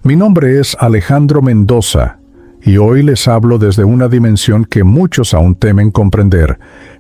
Mi nombre es Alejandro Mendoza, y hoy les hablo desde una dimensión que muchos aún temen comprender,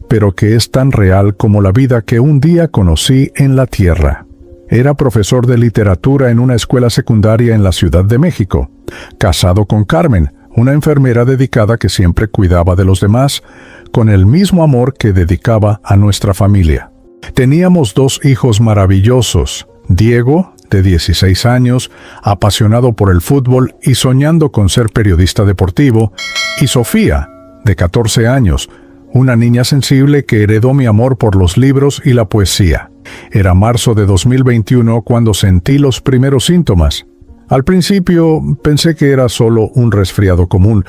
pero que es tan real como la vida que un día conocí en la tierra. Era profesor de literatura en una escuela secundaria en la Ciudad de México, casado con Carmen, una enfermera dedicada que siempre cuidaba de los demás, con el mismo amor que dedicaba a nuestra familia. Teníamos 2 hijos maravillosos, Diego, de 16 años, apasionado por el fútbol y soñando con ser periodista deportivo, y Sofía, de 14 años, una niña sensible que heredó mi amor por los libros y la poesía. Era marzo de 2021 cuando sentí los primeros síntomas. Al principio pensé que era solo un resfriado común,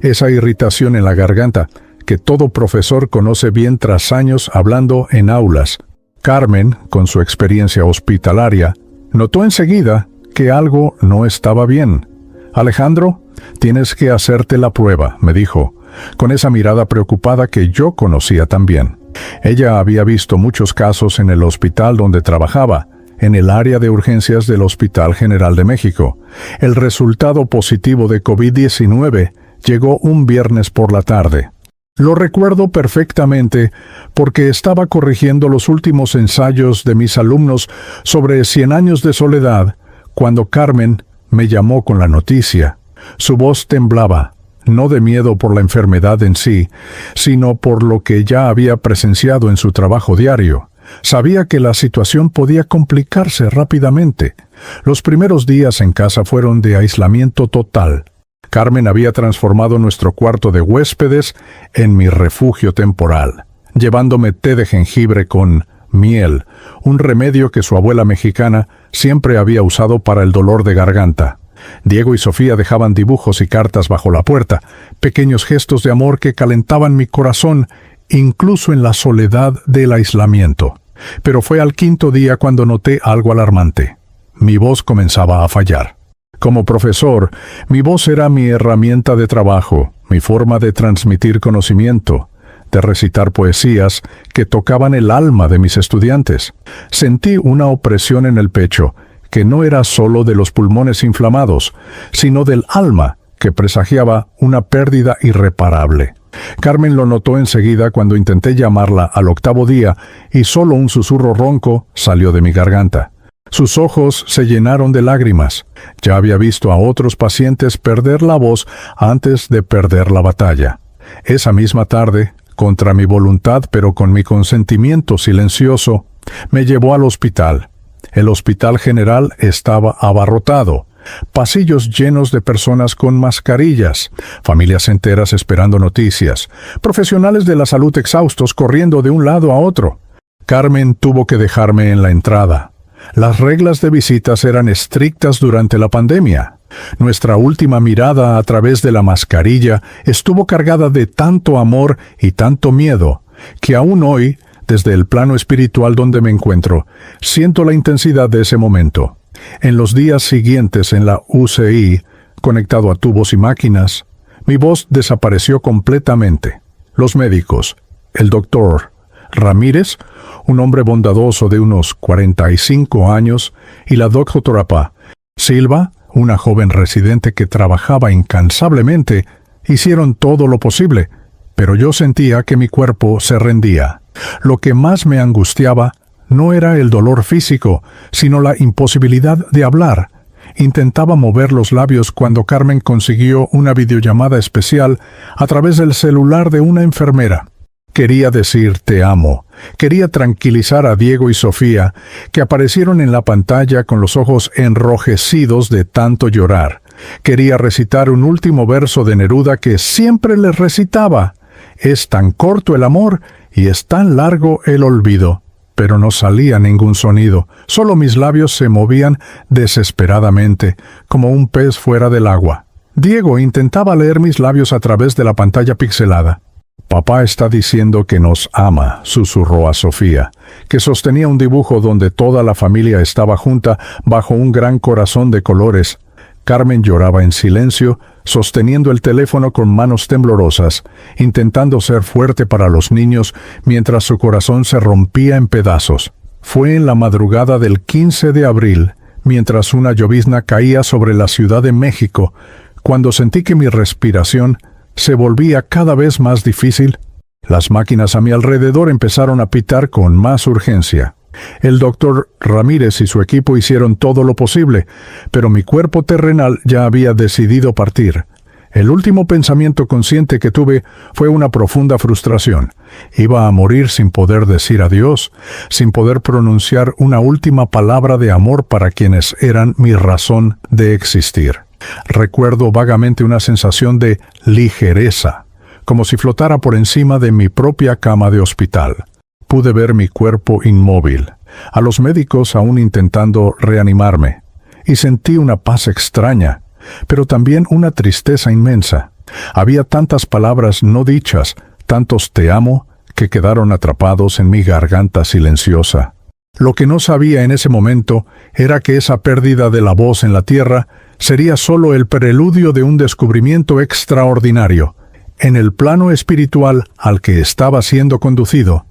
esa irritación en la garganta, que todo profesor conoce bien tras años hablando en aulas. Carmen, con su experiencia hospitalaria, notó enseguida que algo no estaba bien. «Alejandro, tienes que hacerte la prueba», me dijo, con esa mirada preocupada que yo conocía también. Ella había visto muchos casos en el hospital donde trabajaba, en el área de urgencias del Hospital General de México. El resultado positivo de COVID-19 llegó un viernes por la tarde. Lo recuerdo perfectamente porque estaba corrigiendo los últimos ensayos de mis alumnos sobre 100 años de soledad cuando Carmen me llamó con la noticia. Su voz temblaba, no de miedo por la enfermedad en sí, sino por lo que ya había presenciado en su trabajo diario. Sabía que la situación podía complicarse rápidamente. Los primeros días en casa fueron de aislamiento total. Carmen había transformado nuestro cuarto de huéspedes en mi refugio temporal, llevándome té de jengibre con miel, un remedio que su abuela mexicana siempre había usado para el dolor de garganta. Diego y Sofía dejaban dibujos y cartas bajo la puerta, pequeños gestos de amor que calentaban mi corazón, incluso en la soledad del aislamiento. Pero fue al 5.º día cuando noté algo alarmante. Mi voz comenzaba a fallar. Como profesor, mi voz era mi herramienta de trabajo, mi forma de transmitir conocimiento, de recitar poesías que tocaban el alma de mis estudiantes. Sentí una opresión en el pecho, que no era solo de los pulmones inflamados, sino del alma, que presagiaba una pérdida irreparable. Carmen lo notó enseguida cuando intenté llamarla al 8.º día y solo un susurro ronco salió de mi garganta. Sus ojos se llenaron de lágrimas. Ya había visto a otros pacientes perder la voz antes de perder la batalla. Esa misma tarde, contra mi voluntad pero con mi consentimiento silencioso, me llevó al hospital. El Hospital General estaba abarrotado. Pasillos llenos de personas con mascarillas, familias enteras esperando noticias, profesionales de la salud exhaustos corriendo de un lado a otro. Carmen tuvo que dejarme en la entrada. Las reglas de visitas eran estrictas durante la pandemia. Nuestra última mirada a través de la mascarilla estuvo cargada de tanto amor y tanto miedo, que aún hoy, desde el plano espiritual donde me encuentro, siento la intensidad de ese momento. En los días siguientes en la UCI, conectado a tubos y máquinas, mi voz desapareció completamente. Los médicos, el doctor Ramírez, un hombre bondadoso de unos 45 años, y la doctora Silva, una joven residente que trabajaba incansablemente, hicieron todo lo posible, pero yo sentía que mi cuerpo se rendía. Lo que más me angustiaba no era el dolor físico, sino la imposibilidad de hablar. Intentaba mover los labios cuando Carmen consiguió una videollamada especial a través del celular de una enfermera. Quería decir te amo. Quería tranquilizar a Diego y Sofía, que aparecieron en la pantalla con los ojos enrojecidos de tanto llorar. Quería recitar un último verso de Neruda que siempre les recitaba. Es tan corto el amor y es tan largo el olvido. Pero no salía ningún sonido, solo mis labios se movían desesperadamente, como un pez fuera del agua. Diego intentaba leer mis labios a través de la pantalla pixelada. «Papá está diciendo que nos ama», susurró a Sofía, que sostenía un dibujo donde toda la familia estaba junta bajo un gran corazón de colores. Carmen lloraba en silencio, sosteniendo el teléfono con manos temblorosas, intentando ser fuerte para los niños mientras su corazón se rompía en pedazos. Fue en la madrugada del 15 de abril, mientras una llovizna caía sobre la Ciudad de México, cuando sentí que mi respiración se volvía cada vez más difícil. Las máquinas a mi alrededor empezaron a pitar con más urgencia. El doctor Ramírez y su equipo hicieron todo lo posible, pero mi cuerpo terrenal ya había decidido partir. El último pensamiento consciente que tuve fue una profunda frustración. Iba a morir sin poder decir adiós, sin poder pronunciar una última palabra de amor para quienes eran mi razón de existir. Recuerdo vagamente una sensación de ligereza, como si flotara por encima de mi propia cama de hospital. Pude ver mi cuerpo inmóvil, a los médicos aún intentando reanimarme, y sentí una paz extraña, pero también una tristeza inmensa. Había tantas palabras no dichas, tantos te amo, que quedaron atrapados en mi garganta silenciosa. Lo que no sabía en ese momento era que esa pérdida de la voz en la tierra sería solo el preludio de un descubrimiento extraordinario. En el plano espiritual al que estaba siendo conducido,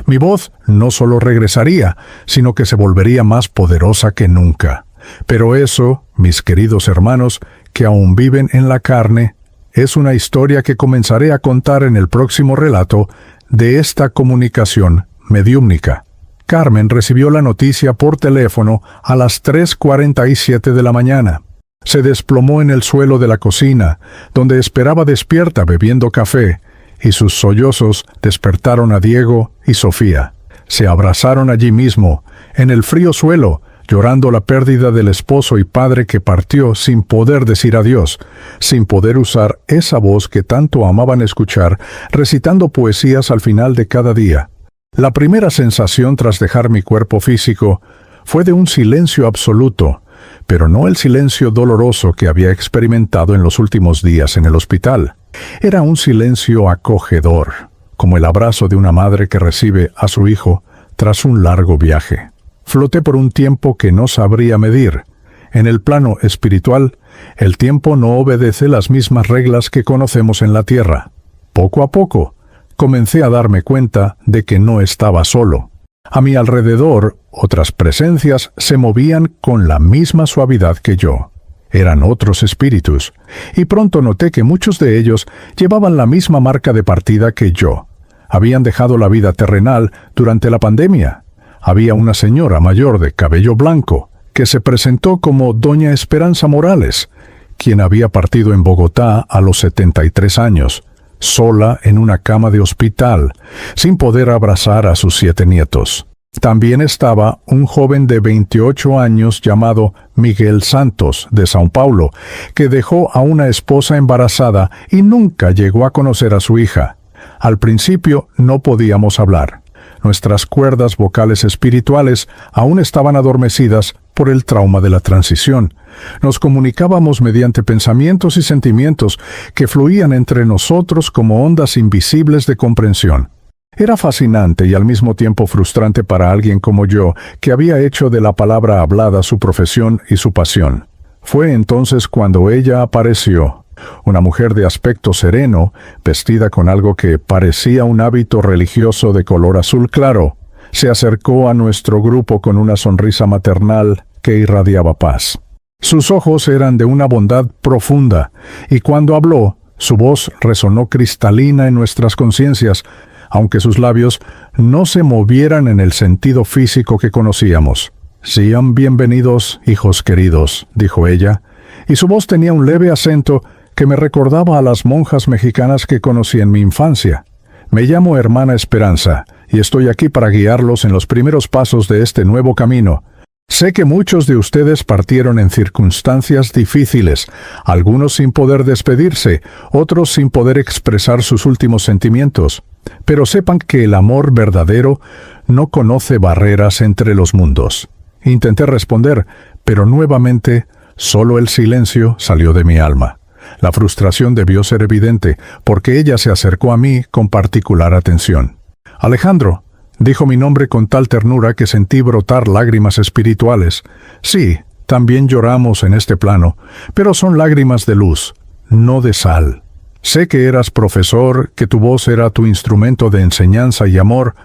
mi voz no solo regresaría, sino que se volvería más poderosa que nunca. Pero eso, mis queridos hermanos, que aún viven en la carne, es una historia que comenzaré a contar en el próximo relato de esta comunicación mediúmnica. Carmen recibió la noticia por teléfono a las 3:47 de la mañana. Se desplomó en el suelo de la cocina, donde esperaba despierta bebiendo café, y sus sollozos despertaron a Diego y Sofía. Se abrazaron allí mismo, en el frío suelo, llorando la pérdida del esposo y padre que partió sin poder decir adiós, sin poder usar esa voz que tanto amaban escuchar, recitando poesías al final de cada día. La primera sensación tras dejar mi cuerpo físico fue de un silencio absoluto, pero no el silencio doloroso que había experimentado en los últimos días en el hospital. Era un silencio acogedor, como el abrazo de una madre que recibe a su hijo tras un largo viaje. Floté por un tiempo que no sabría medir. En el plano espiritual, el tiempo no obedece las mismas reglas que conocemos en la tierra. Poco a poco, comencé a darme cuenta de que no estaba solo. A mi alrededor, otras presencias se movían con la misma suavidad que yo. Eran otros espíritus, y pronto noté que muchos de ellos llevaban la misma marca de partida que yo. Habían dejado la vida terrenal durante la pandemia. Había una señora mayor de cabello blanco, que se presentó como Doña Esperanza Morales, quien había partido en Bogotá a los 73 años, sola en una cama de hospital, sin poder abrazar a sus 7 nietos. También estaba un joven de 28 años llamado Miguel Santos, de São Paulo, que dejó a una esposa embarazada y nunca llegó a conocer a su hija. Al principio no podíamos hablar. Nuestras cuerdas vocales espirituales aún estaban adormecidas por el trauma de la transición. Nos comunicábamos mediante pensamientos y sentimientos que fluían entre nosotros como ondas invisibles de comprensión. Era fascinante y al mismo tiempo frustrante para alguien como yo, que había hecho de la palabra hablada su profesión y su pasión. Fue entonces cuando ella apareció, una mujer de aspecto sereno, vestida con algo que parecía un hábito religioso de color azul claro. Se acercó a nuestro grupo con una sonrisa maternal que irradiaba paz. Sus ojos eran de una bondad profunda, y cuando habló, su voz resonó cristalina en nuestras conciencias, aunque sus labios no se movieran en el sentido físico que conocíamos. «Sean bienvenidos, hijos queridos», dijo ella, y su voz tenía un leve acento que me recordaba a las monjas mexicanas que conocí en mi infancia. «Me llamo Hermana Esperanza, y estoy aquí para guiarlos en los primeros pasos de este nuevo camino. Sé que muchos de ustedes partieron en circunstancias difíciles, algunos sin poder despedirse, otros sin poder expresar sus últimos sentimientos. Pero sepan que el amor verdadero no conoce barreras entre los mundos». Intenté responder, pero nuevamente solo el silencio salió de mi alma. La frustración debió ser evidente, porque ella se acercó a mí con particular atención. «Alejandro», dijo mi nombre con tal ternura que sentí brotar lágrimas espirituales. «Sí, también lloramos en este plano, pero son lágrimas de luz, no de sal. Sé que eras profesor, que tu voz era tu instrumento de enseñanza y amor.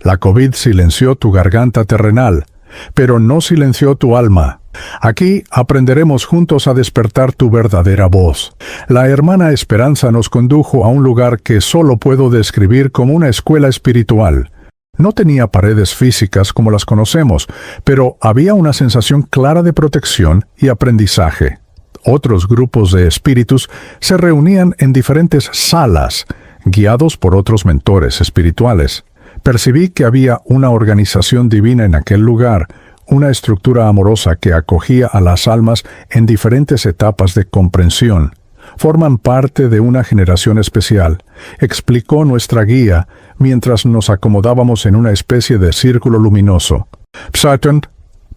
La COVID silenció tu garganta terrenal, pero no silenció tu alma. Aquí aprenderemos juntos a despertar tu verdadera voz. La hermana Esperanza nos condujo a un lugar que solo puedo describir como una escuela espiritual. No tenía paredes físicas como las conocemos, pero había una sensación clara de protección y aprendizaje. Otros grupos de espíritus se reunían en diferentes salas, guiados por otros mentores espirituales. Percibí que había una organización divina en aquel lugar, una estructura amorosa que acogía a las almas en diferentes etapas de comprensión. Forman parte de una generación especial, explicó nuestra guía mientras nos acomodábamos en una especie de círculo luminoso. Satan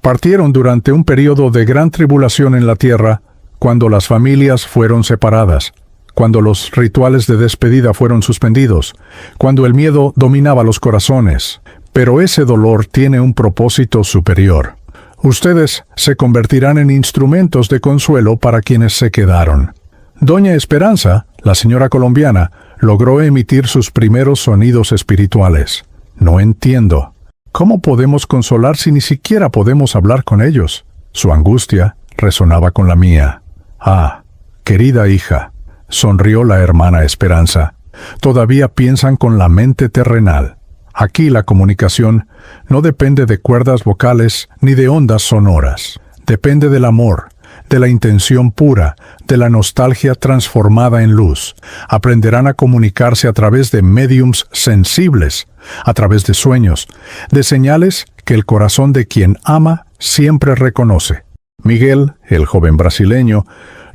partieron durante un periodo de gran tribulación en la tierra, cuando las familias fueron separadas, cuando los rituales de despedida fueron suspendidos, cuando el miedo dominaba los corazones. Pero ese dolor tiene un propósito superior. Ustedes se convertirán en instrumentos de consuelo para quienes se quedaron. Doña Esperanza, la señora colombiana, logró emitir sus primeros sonidos espirituales. No entiendo. ¿Cómo podemos consolar si ni siquiera podemos hablar con ellos? Su angustia resonaba con la mía. Ah, querida hija, sonrió la hermana Esperanza. Todavía piensan con la mente terrenal. Aquí la comunicación no depende de cuerdas vocales ni de ondas sonoras. Depende del amor, de la intención pura, de la nostalgia transformada en luz. Aprenderán a comunicarse a través de médiums sensibles, a través de sueños, de señales que el corazón de quien ama siempre reconoce. Miguel, el joven brasileño,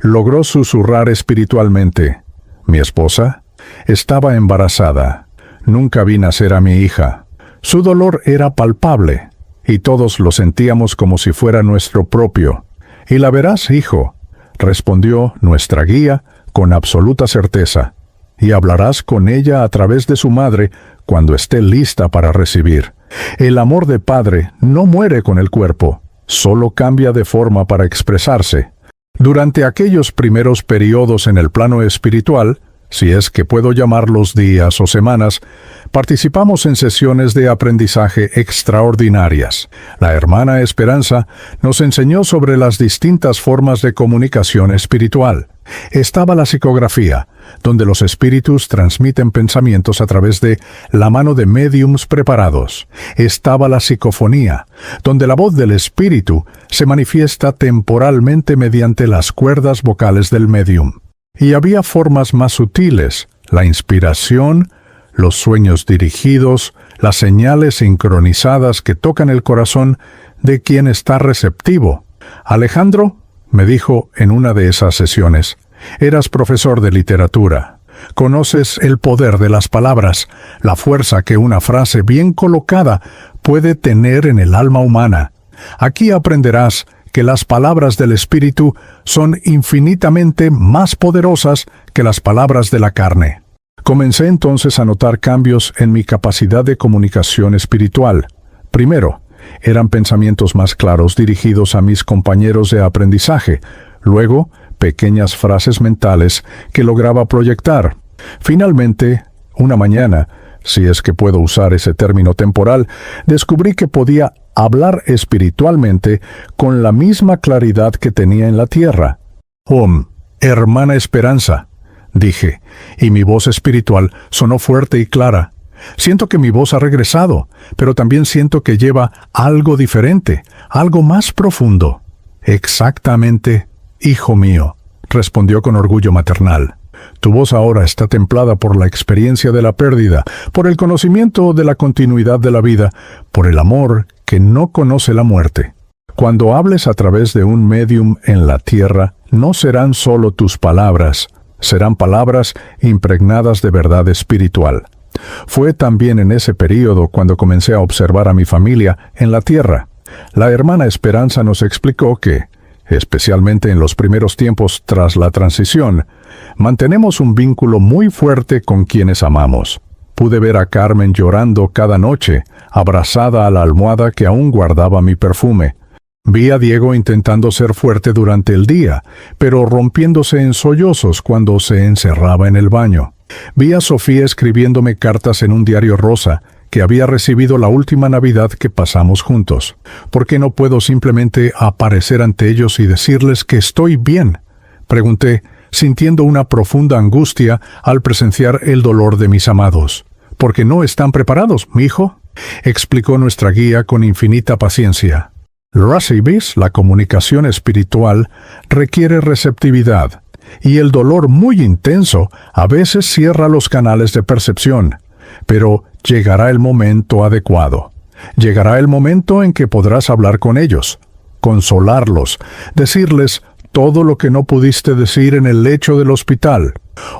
logró susurrar espiritualmente. Mi esposa estaba embarazada. Nunca vi nacer a mi hija. Su dolor era palpable, y todos lo sentíamos como si fuera nuestro propio. «Y la verás, hijo», respondió nuestra guía con absoluta certeza, «y hablarás con ella a través de su madre cuando esté lista para recibir. El amor de padre no muere con el cuerpo, solo cambia de forma para expresarse». Durante aquellos primeros periodos en el plano espiritual, si es que puedo llamarlos días o semanas, participamos en sesiones de aprendizaje extraordinarias. La hermana Esperanza nos enseñó sobre las distintas formas de comunicación espiritual. Estaba la psicografía, donde los espíritus transmiten pensamientos a través de la mano de médiums preparados. Estaba la psicofonía, donde la voz del espíritu se manifiesta temporalmente mediante las cuerdas vocales del médium. Y había formas más sutiles, la inspiración, los sueños dirigidos, las señales sincronizadas que tocan el corazón de quien está receptivo. Alejandro, me dijo en una de esas sesiones, eras profesor de literatura. Conoces el poder de las palabras, la fuerza que una frase bien colocada puede tener en el alma humana. Aquí aprenderás que las palabras del Espíritu son infinitamente más poderosas que las palabras de la carne. Comencé entonces a notar cambios en mi capacidad de comunicación espiritual. Primero, eran pensamientos más claros dirigidos a mis compañeros de aprendizaje. Luego, pequeñas frases mentales que lograba proyectar. Finalmente, una mañana, si es que puedo usar ese término temporal, descubrí que podía hablar espiritualmente con la misma claridad que tenía en la tierra. Hermana Esperanza, dije, y mi voz espiritual sonó fuerte y clara. Siento que mi voz ha regresado, pero también siento que lleva algo diferente, algo más profundo. Exactamente, hijo mío, respondió con orgullo maternal. Tu voz ahora está templada por la experiencia de la pérdida, por el conocimiento de la continuidad de la vida, por el amor que no conoce la muerte. Cuando hables a través de un médium en la tierra, no serán solo tus palabras, serán palabras impregnadas de verdad espiritual. Fue también en ese período cuando comencé a observar a mi familia en la tierra. La hermana Esperanza nos explicó que, especialmente en los primeros tiempos tras la transición, mantenemos un vínculo muy fuerte con quienes amamos. Pude ver a Carmen llorando cada noche, abrazada a la almohada que aún guardaba mi perfume. Vi a Diego intentando ser fuerte durante el día, pero rompiéndose en sollozos cuando se encerraba en el baño. Vi a Sofía escribiéndome cartas en un diario rosa que había recibido la última Navidad que pasamos juntos. ¿Por qué no puedo simplemente aparecer ante ellos y decirles que estoy bien?, pregunté, sintiendo una profunda angustia al presenciar el dolor de mis amados. «Porque no están preparados, mi hijo», explicó nuestra guía con infinita paciencia. «Recibes, la comunicación espiritual, requiere receptividad, y el dolor muy intenso a veces cierra los canales de percepción. Pero llegará el momento adecuado. Llegará el momento en que podrás hablar con ellos, consolarlos, decirles todo lo que no pudiste decir en el lecho del hospital».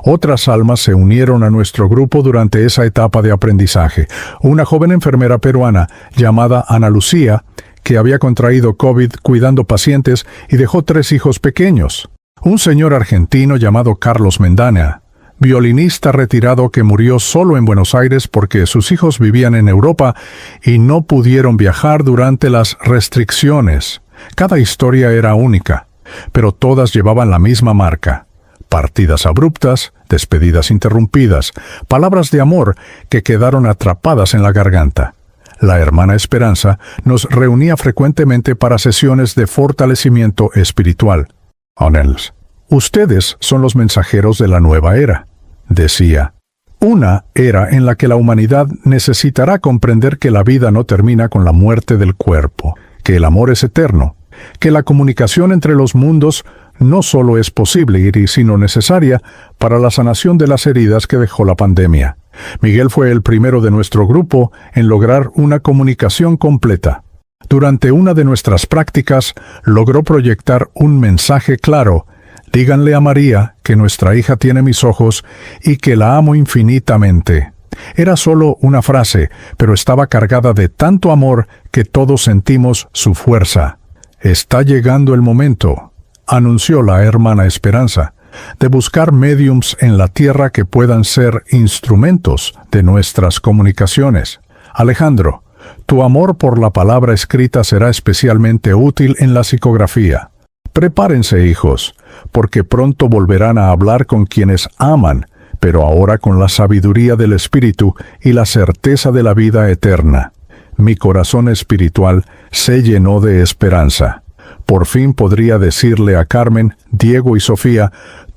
Otras almas se unieron a nuestro grupo durante esa etapa de aprendizaje. Una joven enfermera peruana llamada Ana Lucía, que había contraído COVID cuidando pacientes y dejó 3 hijos pequeños. Un señor argentino llamado Carlos Mendana, violinista retirado que murió solo en Buenos Aires porque sus hijos vivían en Europa y no pudieron viajar durante las restricciones. Cada historia era única, pero todas llevaban la misma marca: partidas abruptas, despedidas interrumpidas, palabras de amor que quedaron atrapadas en la garganta. La hermana Esperanza nos reunía frecuentemente para sesiones de fortalecimiento espiritual. «Onels, ustedes son los mensajeros de la nueva era», decía. «Una era en la que la humanidad necesitará comprender que la vida no termina con la muerte del cuerpo, que el amor es eterno, que la comunicación entre los mundos no solo es posible, sino necesaria para la sanación de las heridas que dejó la pandemia. Miguel fue el primero de nuestro grupo en lograr una comunicación completa. Durante una de nuestras prácticas, logró proyectar un mensaje claro: díganle a María que nuestra hija tiene mis ojos y que la amo infinitamente. Era solo una frase, pero estaba cargada de tanto amor que todos sentimos su fuerza. Está llegando el momento, anunció la hermana Esperanza, de buscar médiums en la tierra que puedan ser instrumentos de nuestras comunicaciones. Alejandro, tu amor por la palabra escrita será especialmente útil en la psicografía. Prepárense, hijos, porque pronto volverán a hablar con quienes aman, pero ahora con la sabiduría del Espíritu y la certeza de la vida eterna. Mi corazón espiritual se llenó de esperanza. Por fin podría decirle a Carmen, Diego y Sofía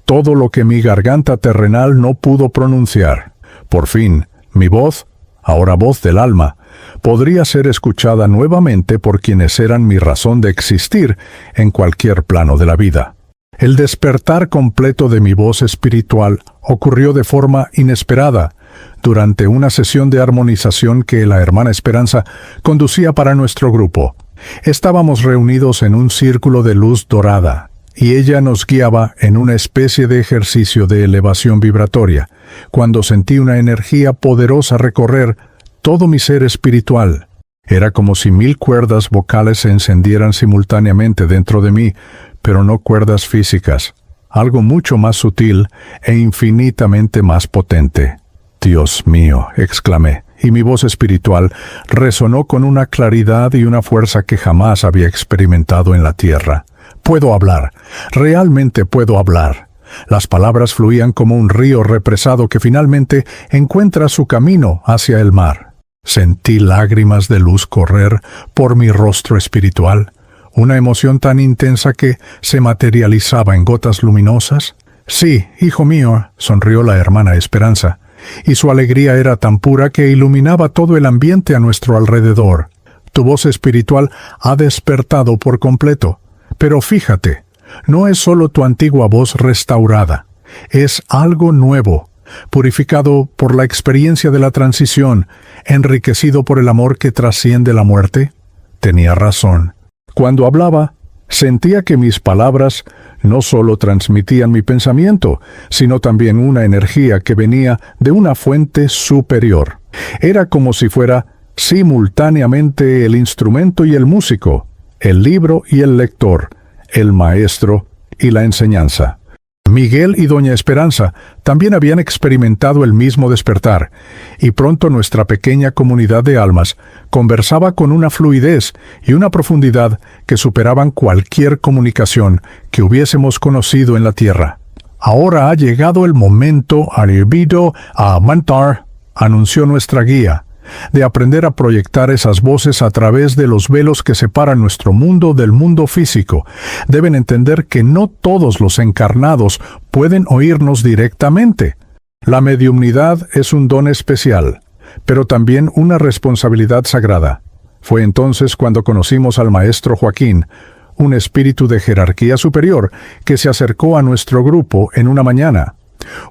todo lo que mi garganta terrenal no pudo pronunciar. Por fin, mi voz, ahora voz del alma, podría ser escuchada nuevamente por quienes eran mi razón de existir en cualquier plano de la vida. El despertar completo de mi voz espiritual ocurrió de forma inesperada durante una sesión de armonización que la hermana Esperanza conducía para nuestro grupo. Estábamos reunidos en un círculo de luz dorada, y ella nos guiaba en una especie de ejercicio de elevación vibratoria, cuando sentí una energía poderosa recorrer todo mi ser espiritual. Era como si 1000 cuerdas vocales se encendieran simultáneamente dentro de mí, pero no cuerdas físicas, algo mucho más sutil e infinitamente más potente. «Dios mío», exclamé, y mi voz espiritual resonó con una claridad y una fuerza que jamás había experimentado en la tierra. «Puedo hablar, realmente puedo hablar». Las palabras fluían como un río represado que finalmente encuentra su camino hacia el mar. Sentí lágrimas de luz correr por mi rostro espiritual, una emoción tan intensa que se materializaba en gotas luminosas. «Sí, hijo mío», sonrió la hermana Esperanza, y su alegría era tan pura que iluminaba todo el ambiente a nuestro alrededor. «Tu voz espiritual ha despertado por completo, pero fíjate, no es solo tu antigua voz restaurada, es algo nuevo, purificado por la experiencia de la transición, enriquecido por el amor que trasciende la muerte». Tenía razón. Cuando hablaba, sentía que mis palabras no solo transmitían mi pensamiento, sino también una energía que venía de una fuente superior. Era como si fuera simultáneamente el instrumento y el músico, el libro y el lector, el maestro y la enseñanza. Miguel y doña Esperanza también habían experimentado el mismo despertar, y pronto nuestra pequeña comunidad de almas conversaba con una fluidez y una profundidad que superaban cualquier comunicación que hubiésemos conocido en la tierra. «Ahora ha llegado el momento, Arribido a Mantar», anunció nuestra guía, de aprender a proyectar esas voces a través de los velos que separan nuestro mundo del mundo físico. Deben entender que no todos los encarnados pueden oírnos directamente. La mediumnidad es un don especial, pero también una responsabilidad sagrada. Fue entonces cuando conocimos al maestro Joaquín, un espíritu de jerarquía superior que se acercó a nuestro grupo en una mañana.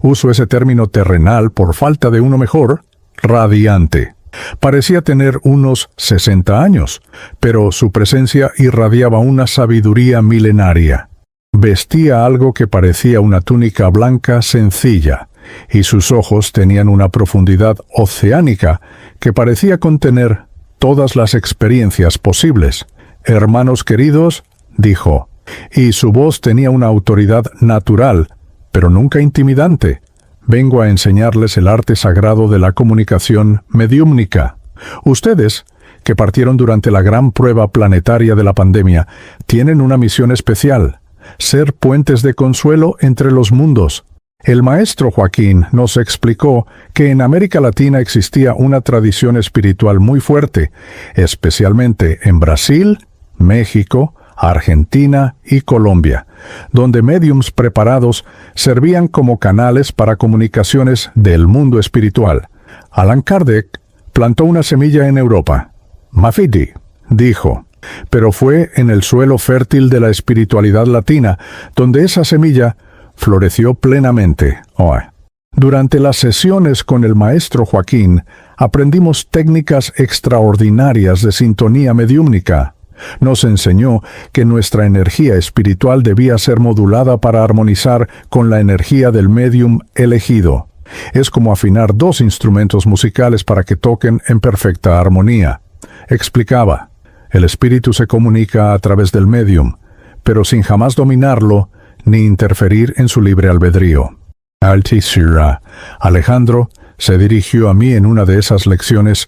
Uso ese término terrenal por falta de uno mejor, radiante. Parecía tener unos 60 años, pero su presencia irradiaba una sabiduría milenaria. Vestía algo que parecía una túnica blanca sencilla, y sus ojos tenían una profundidad oceánica que parecía contener todas las experiencias posibles. «Hermanos queridos», dijo, y su voz tenía una autoridad natural, pero nunca intimidante. «Vengo a enseñarles el arte sagrado de la comunicación mediúmnica. Ustedes, que partieron durante la gran prueba planetaria de la pandemia, tienen una misión especial: ser puentes de consuelo entre los mundos». El maestro Joaquín nos explicó que en América Latina existía una tradición espiritual muy fuerte, especialmente en Brasil, México, Argentina y Colombia, donde médiums preparados servían como canales para comunicaciones del mundo espiritual. Allan Kardec plantó una semilla en Europa. «Mafidi», dijo, pero fue en el suelo fértil de la espiritualidad latina, donde esa semilla floreció plenamente. Durante las sesiones con el maestro Joaquín, aprendimos técnicas extraordinarias de sintonía mediúmnica. Nos enseñó que nuestra energía espiritual debía ser modulada para armonizar con la energía del médium elegido. Es como afinar dos instrumentos musicales para que toquen en perfecta armonía. Explicaba, el espíritu se comunica a través del médium, pero sin jamás dominarlo ni interferir en su libre albedrío. Altisira, Alejandro se dirigió a mí en una de esas lecciones.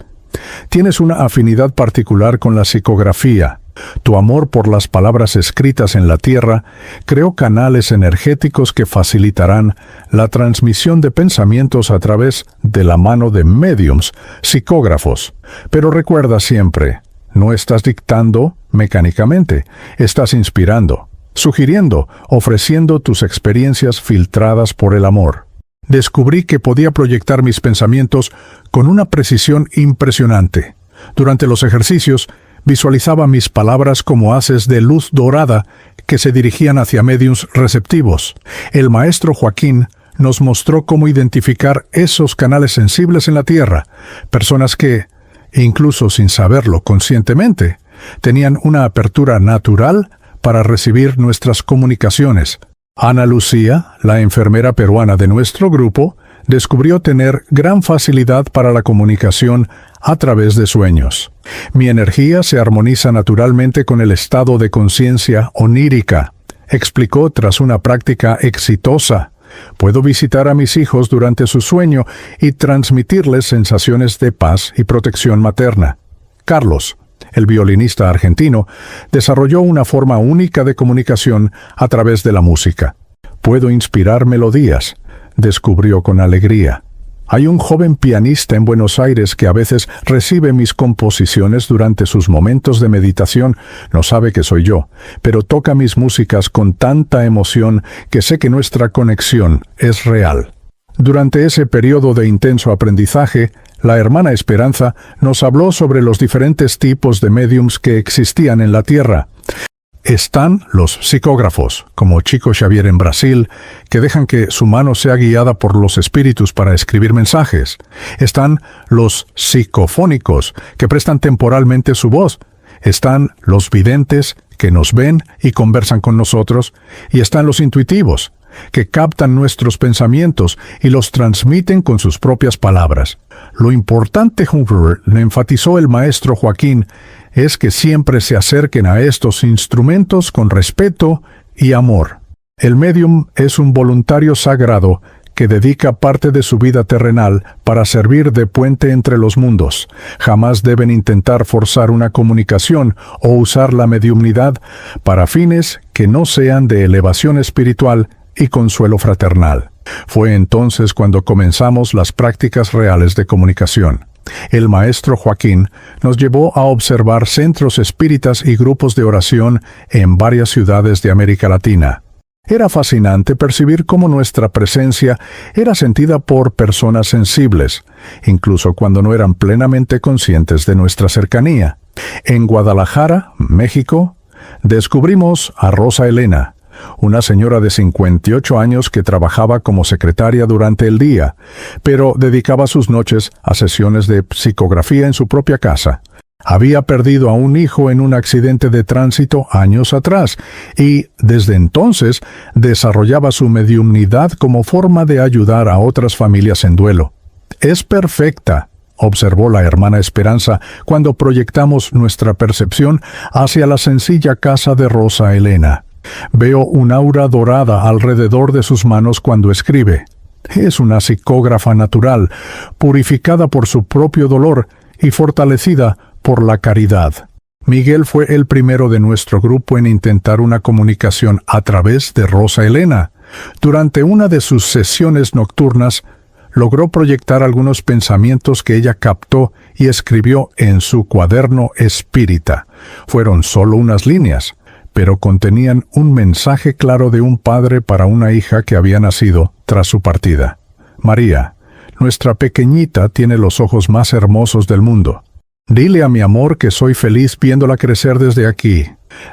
Tienes una afinidad particular con la psicografía. Tu amor por las palabras escritas en la tierra creó canales energéticos que facilitarán la transmisión de pensamientos a través de la mano de médiums, psicógrafos. Pero recuerda siempre, no estás dictando mecánicamente, estás inspirando, sugiriendo, ofreciendo tus experiencias filtradas por el amor. Descubrí que podía proyectar mis pensamientos con una precisión impresionante. Durante los ejercicios, visualizaba mis palabras como haces de luz dorada que se dirigían hacia médiums receptivos. El maestro Joaquín nos mostró cómo identificar esos canales sensibles en la Tierra, personas que, incluso sin saberlo conscientemente, tenían una apertura natural para recibir nuestras comunicaciones. Ana Lucía, la enfermera peruana de nuestro grupo, descubrió tener gran facilidad para la comunicación a través de sueños. Mi energía se armoniza naturalmente con el estado de conciencia onírica, explicó tras una práctica exitosa. Puedo visitar a mis hijos durante su sueño y transmitirles sensaciones de paz y protección materna. Carlos, el violinista argentino, desarrolló una forma única de comunicación a través de la música. Puedo inspirar melodías, descubrió con alegría. Hay un joven pianista en Buenos Aires que a veces recibe mis composiciones durante sus momentos de meditación. No sabe que soy yo, pero toca mis músicas con tanta emoción que sé que nuestra conexión es real. Durante ese periodo de intenso aprendizaje, la hermana Esperanza nos habló sobre los diferentes tipos de médiums que existían en la Tierra. Están los psicógrafos, como Chico Xavier en Brasil, que dejan que su mano sea guiada por los espíritus para escribir mensajes. Están los psicofónicos, que prestan temporalmente su voz. Están los videntes, que nos ven y conversan con nosotros. Y están los intuitivos, que captan nuestros pensamientos y los transmiten con sus propias palabras. Lo importante, le enfatizó el maestro Joaquín, es que siempre se acerquen a estos instrumentos con respeto y amor. El médium es un voluntario sagrado que dedica parte de su vida terrenal para servir de puente entre los mundos. Jamás deben intentar forzar una comunicación o usar la mediumnidad para fines que no sean de elevación espiritual y consuelo fraternal. Fue entonces cuando comenzamos las prácticas reales de comunicación. El maestro Joaquín nos llevó a observar centros espíritas y grupos de oración en varias ciudades de América Latina. Era fascinante percibir cómo nuestra presencia era sentida por personas sensibles, incluso cuando no eran plenamente conscientes de nuestra cercanía. En Guadalajara, México, descubrimos a Rosa Elena, una señora de 58 años que trabajaba como secretaria durante el día, pero dedicaba sus noches a sesiones de psicografía en su propia casa. Había perdido a un hijo en un accidente de tránsito años atrás y, desde entonces, desarrollaba su mediumnidad como forma de ayudar a otras familias en duelo. «Es perfecta», observó la hermana Esperanza cuando proyectamos nuestra percepción hacia la sencilla casa de Rosa Elena. «Veo un aura dorada alrededor de sus manos cuando escribe. Es una psicógrafa natural, purificada por su propio dolor y fortalecida por la caridad». Miguel fue el primero de nuestro grupo en intentar una comunicación a través de Rosa Elena. Durante una de sus sesiones nocturnas, logró proyectar algunos pensamientos que ella captó y escribió en su cuaderno espírita. Fueron solo unas líneas, pero contenían un mensaje claro de un padre para una hija que había nacido tras su partida. «María, nuestra pequeñita tiene los ojos más hermosos del mundo. Dile a mi amor que soy feliz viéndola crecer desde aquí».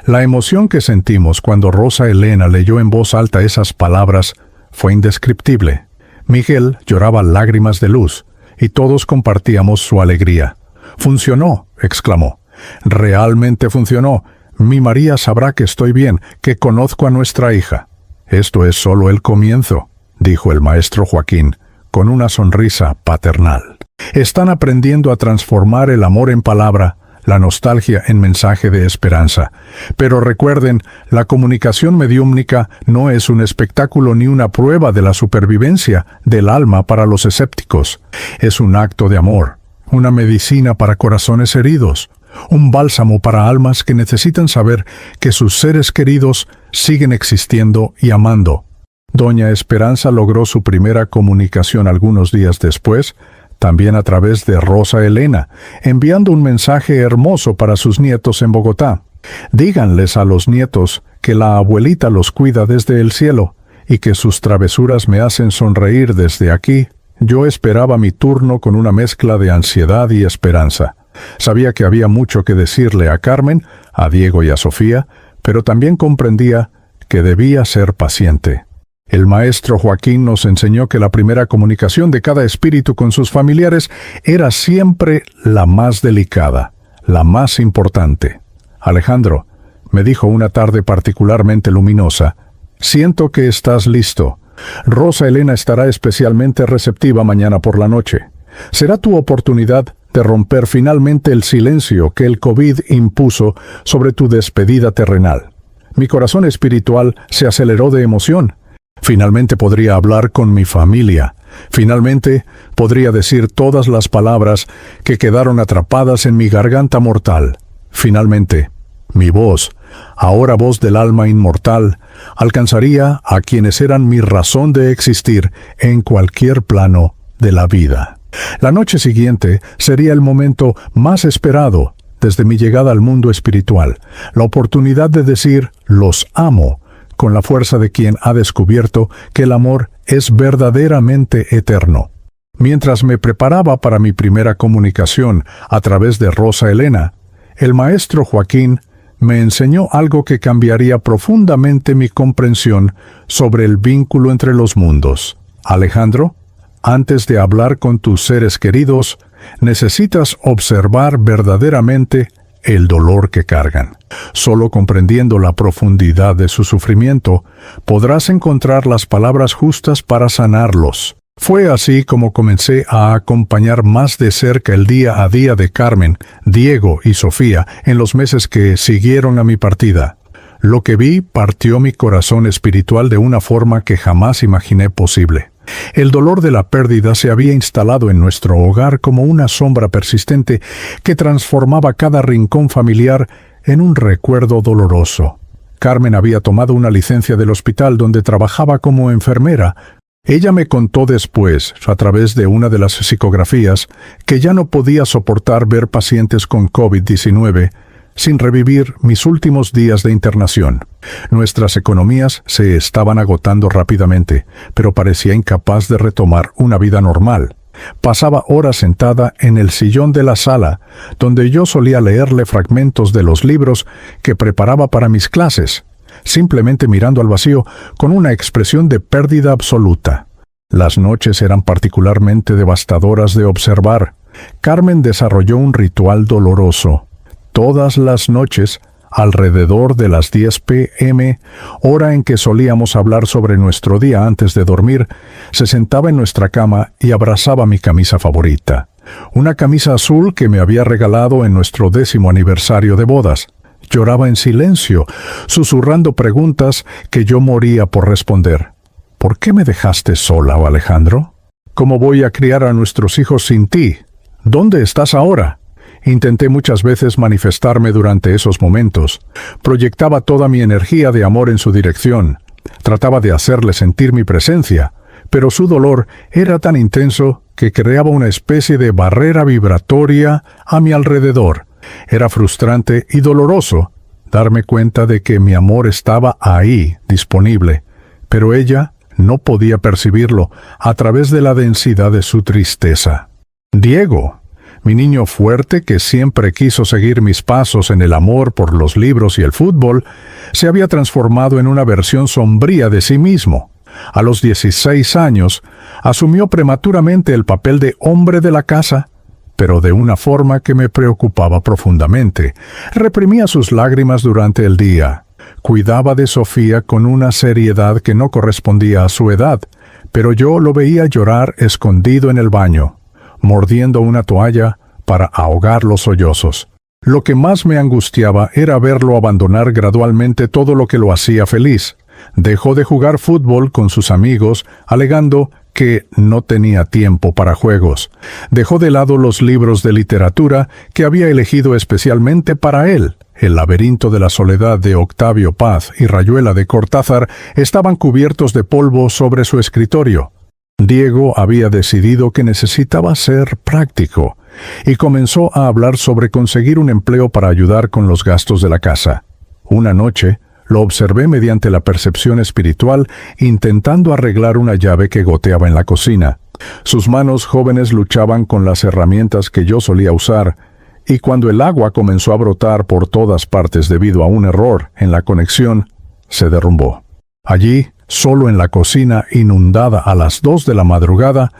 La emoción que sentimos cuando Rosa Elena leyó en voz alta esas palabras fue indescriptible. Miguel lloraba lágrimas de luz, y todos compartíamos su alegría. «Funcionó», exclamó. «Realmente funcionó. Mi María sabrá que estoy bien, que conozco a nuestra hija». «Esto es solo el comienzo», dijo el maestro Joaquín, con una sonrisa paternal. «Están aprendiendo a transformar el amor en palabra, la nostalgia en mensaje de esperanza. Pero recuerden, la comunicación mediúmnica no es un espectáculo ni una prueba de la supervivencia del alma para los escépticos. Es un acto de amor, una medicina para corazones heridos, un bálsamo para almas que necesitan saber que sus seres queridos siguen existiendo y amando». Doña Esperanza logró su primera comunicación algunos días después, también a través de Rosa Elena, enviando un mensaje hermoso para sus nietos en Bogotá. «Díganles a los nietos que la abuelita los cuida desde el cielo y que sus travesuras me hacen sonreír desde aquí». Yo esperaba mi turno con una mezcla de ansiedad y esperanza. Sabía que había mucho que decirle a Carmen, a Diego y a Sofía, pero también comprendía que debía ser paciente. El maestro Joaquín nos enseñó que la primera comunicación de cada espíritu con sus familiares era siempre la más delicada, la más importante. «Alejandro», me dijo una tarde particularmente luminosa, «siento que estás listo. Rosa Elena estará especialmente receptiva mañana por la noche. Será tu oportunidad de romper finalmente el silencio que el COVID impuso sobre tu despedida terrenal». Mi corazón espiritual se aceleró de emoción. Finalmente podría hablar con mi familia. Finalmente podría decir todas las palabras que quedaron atrapadas en mi garganta mortal. Finalmente, mi voz, ahora voz del alma inmortal, alcanzaría a quienes eran mi razón de existir en cualquier plano de la vida. La noche siguiente sería el momento más esperado desde mi llegada al mundo espiritual, la oportunidad de decir «los amo», con la fuerza de quien ha descubierto que el amor es verdaderamente eterno. Mientras me preparaba para mi primera comunicación a través de Rosa Elena, el maestro Joaquín me enseñó algo que cambiaría profundamente mi comprensión sobre el vínculo entre los mundos. «Alejandro, antes de hablar con tus seres queridos, necesitas observar verdaderamente el dolor que cargan. Solo comprendiendo la profundidad de su sufrimiento, podrás encontrar las palabras justas para sanarlos». Fue así como comencé a acompañar más de cerca el día a día de Carmen, Diego y Sofía en los meses que siguieron a mi partida. Lo que vi partió mi corazón espiritual de una forma que jamás imaginé posible. El dolor de la pérdida se había instalado en nuestro hogar como una sombra persistente que transformaba cada rincón familiar en un recuerdo doloroso. Carmen había tomado una licencia del hospital donde trabajaba como enfermera, Ella me contó después, a través de una de las psicografías, que ya no podía soportar ver pacientes con COVID-19 sin revivir mis últimos días de internación. Nuestras economías se estaban agotando rápidamente, pero parecía incapaz de retomar una vida normal. Pasaba horas sentada en el sillón de la sala, donde yo solía leerle fragmentos de los libros que preparaba para mis clases, simplemente mirando al vacío con una expresión de pérdida absoluta. Las noches eran particularmente devastadoras de observar. Carmen desarrolló un ritual doloroso. Todas las noches, alrededor de las 10 p.m., hora en que solíamos hablar sobre nuestro día antes de dormir, se sentaba en nuestra cama y abrazaba mi camisa favorita, una camisa azul que me había regalado en nuestro 10º aniversario de bodas. Lloraba en silencio, susurrando preguntas que yo moría por responder. ¿Por qué me dejaste sola, Alejandro? ¿Cómo voy a criar a nuestros hijos sin ti? ¿Dónde estás ahora? Intenté muchas veces manifestarme durante esos momentos. Proyectaba toda mi energía de amor en su dirección. Trataba de hacerle sentir mi presencia, pero su dolor era tan intenso que creaba una especie de barrera vibratoria a mi alrededor. Era frustrante y doloroso darme cuenta de que mi amor estaba ahí, disponible, pero ella no podía percibirlo a través de la densidad de su tristeza. Diego, mi niño fuerte que siempre quiso seguir mis pasos en el amor por los libros y el fútbol, se había transformado en una versión sombría de sí mismo. A los 16 años, asumió prematuramente el papel de hombre de la casa, pero de una forma que me preocupaba profundamente. Reprimía sus lágrimas durante el día. Cuidaba de Sofía con una seriedad que no correspondía a su edad, pero yo lo veía llorar escondido en el baño, mordiendo una toalla para ahogar los sollozos. Lo que más me angustiaba era verlo abandonar gradualmente todo lo que lo hacía feliz. Dejó de jugar fútbol con sus amigos, alegando que no tenía tiempo para juegos. Dejó de lado los libros de literatura que había elegido especialmente para él. El laberinto de la soledad de Octavio Paz y Rayuela de Cortázar estaban cubiertos de polvo sobre su escritorio. Diego había decidido que necesitaba ser práctico y comenzó a hablar sobre conseguir un empleo para ayudar con los gastos de la casa. Una noche, lo observé mediante la percepción espiritual intentando arreglar una llave que goteaba en la cocina. Sus manos jóvenes luchaban con las herramientas que yo solía usar, y cuando el agua comenzó a brotar por todas partes debido a un error en la conexión, se derrumbó. Allí, solo en la cocina inundada a las 2 de la madrugada,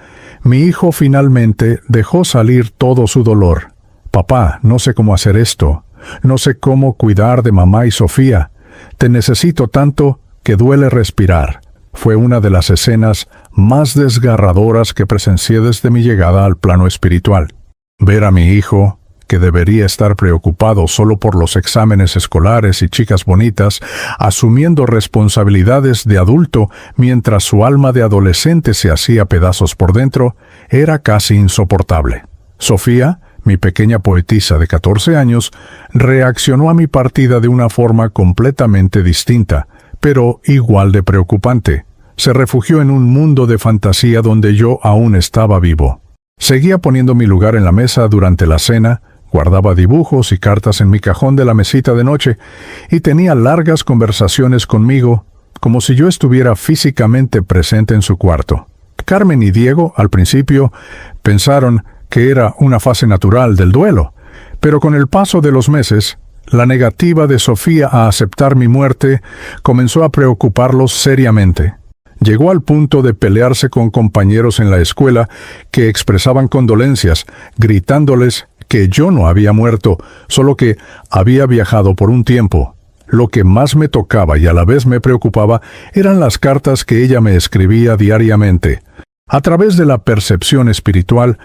mi hijo finalmente dejó salir todo su dolor. «Papá, no sé cómo hacer esto. No sé cómo cuidar de mamá y Sofía. Te necesito tanto que duele respirar». Fue una de las escenas más desgarradoras que presencié desde mi llegada al plano espiritual. Ver a mi hijo, que debería estar preocupado solo por los exámenes escolares y chicas bonitas, asumiendo responsabilidades de adulto mientras su alma de adolescente se hacía pedazos por dentro, era casi insoportable. Sofía, mi pequeña poetisa de 14 años, reaccionó a mi partida de una forma completamente distinta, pero igual de preocupante. Se refugió en un mundo de fantasía donde yo aún estaba vivo. Seguía poniendo mi lugar en la mesa durante la cena, guardaba dibujos y cartas en mi cajón de la mesita de noche y tenía largas conversaciones conmigo, como si yo estuviera físicamente presente en su cuarto. Carmen y Diego, al principio, pensaron que era una fase natural del duelo, pero con el paso de los meses, la negativa de Sofía a aceptar mi muerte comenzó a preocuparlos seriamente. Llegó al punto de pelearse con compañeros en la escuela que expresaban condolencias, gritándoles que yo no había muerto, solo que había viajado por un tiempo. Lo que más me tocaba y a la vez me preocupaba eran las cartas que ella me escribía diariamente. A través de la percepción espiritual,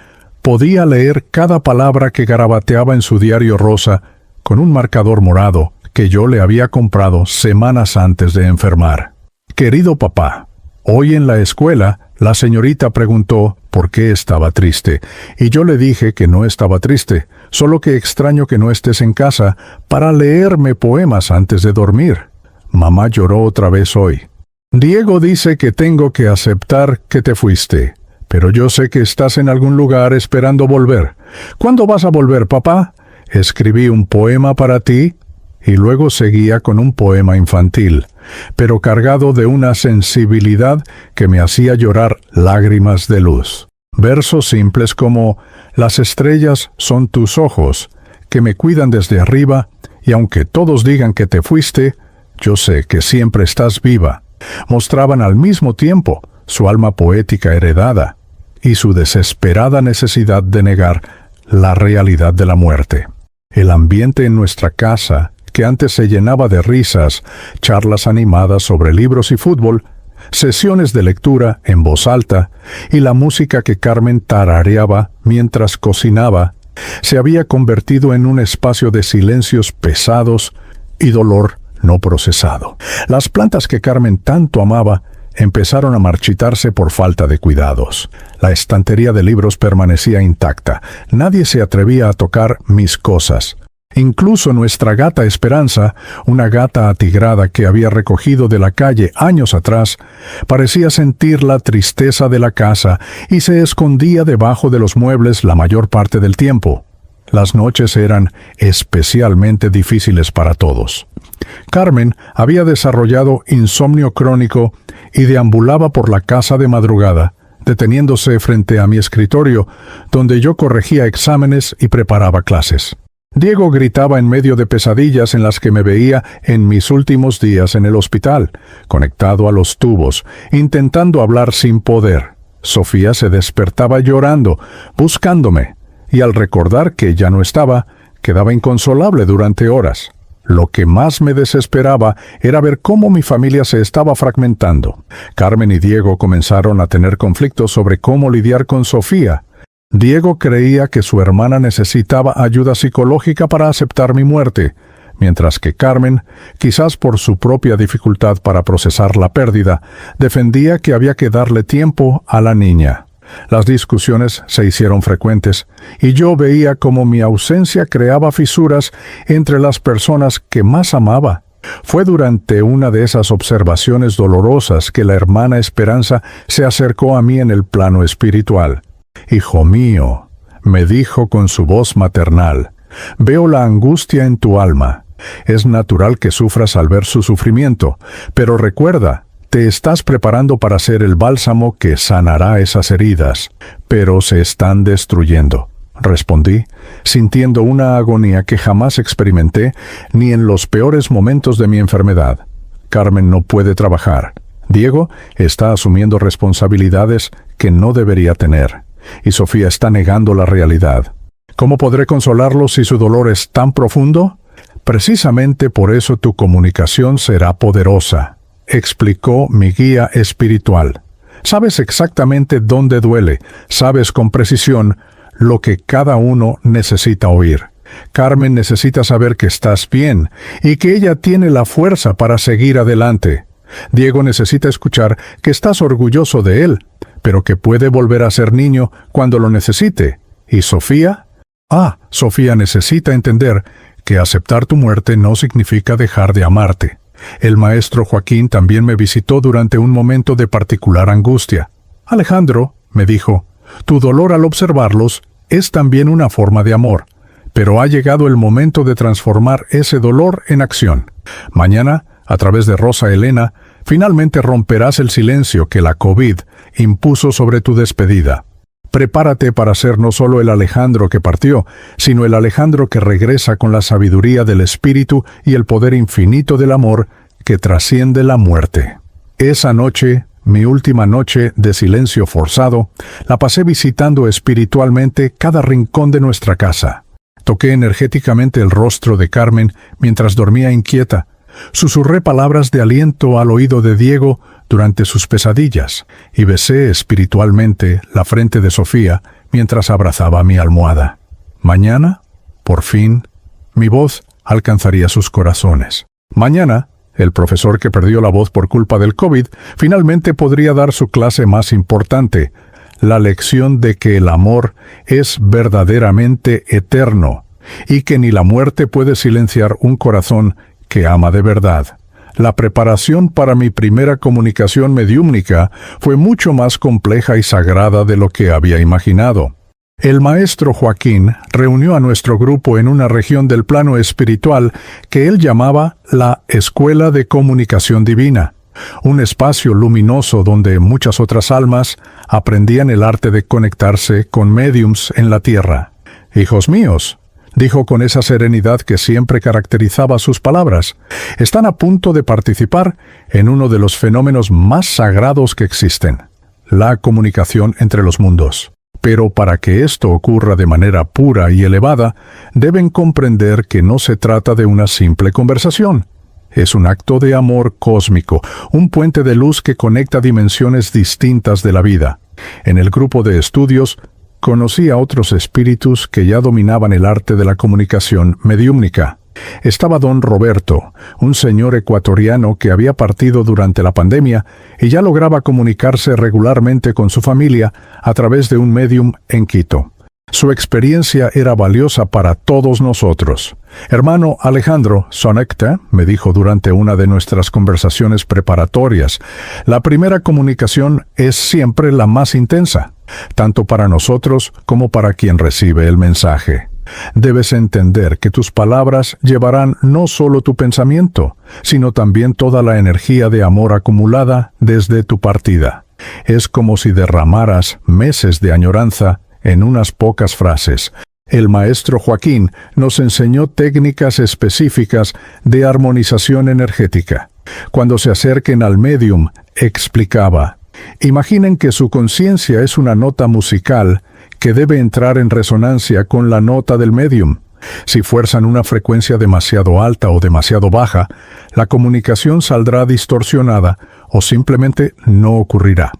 podía leer cada palabra que garabateaba en su diario rosa con un marcador morado que yo le había comprado semanas antes de enfermar. «Querido papá, hoy en la escuela la señorita preguntó por qué estaba triste, y yo le dije que no estaba triste, solo que extraño que no estés en casa para leerme poemas antes de dormir. Mamá lloró otra vez hoy. Diego dice que tengo que aceptar que te fuiste, pero yo sé que estás en algún lugar esperando volver. ¿Cuándo vas a volver, papá? Escribí un poema para ti, y luego seguía con un poema infantil, pero cargado de una sensibilidad que me hacía llorar lágrimas de luz. Versos simples como: las estrellas son tus ojos, que me cuidan desde arriba, y aunque todos digan que te fuiste, yo sé que siempre estás viva. Mostraban al mismo tiempo su alma poética heredada y su desesperada necesidad de negar la realidad de la muerte. El ambiente en nuestra casa, que antes se llenaba de risas, charlas animadas sobre libros y fútbol, sesiones de lectura en voz alta y la música que Carmen tarareaba mientras cocinaba, se había convertido en un espacio de silencios pesados y dolor no procesado. Las plantas que Carmen tanto amaba empezaron a marchitarse por falta de cuidados. La estantería de libros permanecía intacta. Nadie se atrevía a tocar mis cosas. Incluso nuestra gata Esperanza, una gata atigrada que había recogido de la calle años atrás, parecía sentir la tristeza de la casa y se escondía debajo de los muebles la mayor parte del tiempo. Las noches eran especialmente difíciles para todos. Carmen había desarrollado insomnio crónico y deambulaba por la casa de madrugada, deteniéndose frente a mi escritorio, donde yo corregía exámenes y preparaba clases. Diego gritaba en medio de pesadillas en las que me veía en mis últimos días en el hospital, conectado a los tubos, intentando hablar sin poder. Sofía se despertaba llorando, buscándome, y al recordar que ya no estaba, quedaba inconsolable durante horas. Lo que más me desesperaba era ver cómo mi familia se estaba fragmentando. Carmen y Diego comenzaron a tener conflictos sobre cómo lidiar con Sofía. Diego creía que su hermana necesitaba ayuda psicológica para aceptar mi muerte, mientras que Carmen, quizás por su propia dificultad para procesar la pérdida, defendía que había que darle tiempo a la niña. Las discusiones se hicieron frecuentes, y yo veía cómo mi ausencia creaba fisuras entre las personas que más amaba. Fue durante una de esas observaciones dolorosas que la hermana Esperanza se acercó a mí en el plano espiritual. «Hijo mío», me dijo con su voz maternal, «veo la angustia en tu alma. Es natural que sufras al ver su sufrimiento, pero recuerda, te estás preparando para ser el bálsamo que sanará esas heridas, pero se están destruyendo», respondí, sintiendo una agonía que jamás experimenté ni en los peores momentos de mi enfermedad. Carmen no puede trabajar. Diego está asumiendo responsabilidades que no debería tener. Y Sofía está negando la realidad. ¿Cómo podré consolarlo si su dolor es tan profundo? Precisamente por eso tu comunicación será poderosa, explicó mi guía espiritual. Sabes exactamente dónde duele, sabes con precisión lo que cada uno necesita oír. Carmen necesita saber que estás bien y que ella tiene la fuerza para seguir adelante. Diego necesita escuchar que estás orgulloso de él, pero que puede volver a ser niño cuando lo necesite. ¿Y Sofía? Sofía necesita entender que aceptar tu muerte no significa dejar de amarte. El maestro Joaquín también me visitó durante un momento de particular angustia. «Alejandro», me dijo, «tu dolor al observarlos es también una forma de amor, pero ha llegado el momento de transformar ese dolor en acción. Mañana, a través de Rosa Elena, finalmente romperás el silencio que la COVID impuso sobre tu despedida. Prepárate para ser no solo el Alejandro que partió, sino el Alejandro que regresa con la sabiduría del espíritu y el poder infinito del amor que trasciende la muerte». Esa noche, mi última noche de silencio forzado, la pasé visitando espiritualmente cada rincón de nuestra casa. Toqué energéticamente el rostro de Carmen mientras dormía inquieta. Susurré palabras de aliento al oído de Diego durante sus pesadillas y besé espiritualmente la frente de Sofía mientras abrazaba mi almohada. Mañana, por fin, mi voz alcanzaría sus corazones. Mañana, el profesor que perdió la voz por culpa del COVID finalmente podría dar su clase más importante, la lección de que el amor es verdaderamente eterno y que ni la muerte puede silenciar un corazón que ama de verdad. La preparación para mi primera comunicación mediúmnica fue mucho más compleja y sagrada de lo que había imaginado. El maestro Joaquín reunió a nuestro grupo en una región del plano espiritual que él llamaba la Escuela de Comunicación Divina, un espacio luminoso donde muchas otras almas aprendían el arte de conectarse con médiums en la tierra. «Hijos míos», dijo con esa serenidad que siempre caracterizaba sus palabras, «están a punto de participar en uno de los fenómenos más sagrados que existen, la comunicación entre los mundos. Pero para que esto ocurra de manera pura y elevada, deben comprender que no se trata de una simple conversación. Es un acto de amor cósmico, un puente de luz que conecta dimensiones distintas de la vida. En el grupo de estudios, conocí a otros espíritus que ya dominaban el arte de la comunicación mediúmnica. Estaba don Roberto, un señor ecuatoriano que había partido durante la pandemia y ya lograba comunicarse regularmente con su familia a través de un médium en Quito. Su experiencia era valiosa para todos nosotros. «Hermano Alejandro Sonecta», me dijo durante una de nuestras conversaciones preparatorias, «la primera comunicación es siempre la más intensa, tanto para nosotros como para quien recibe el mensaje. Debes entender que tus palabras llevarán no solo tu pensamiento, sino también toda la energía de amor acumulada desde tu partida. Es como si derramaras meses de añoranza en unas pocas frases. El maestro Joaquín nos enseñó técnicas específicas de armonización energética. Cuando se acerquen al médium, explicaba, imaginen que su conciencia es una nota musical que debe entrar en resonancia con la nota del médium. Si fuerzan una frecuencia demasiado alta o demasiado baja, la comunicación saldrá distorsionada o simplemente no ocurrirá.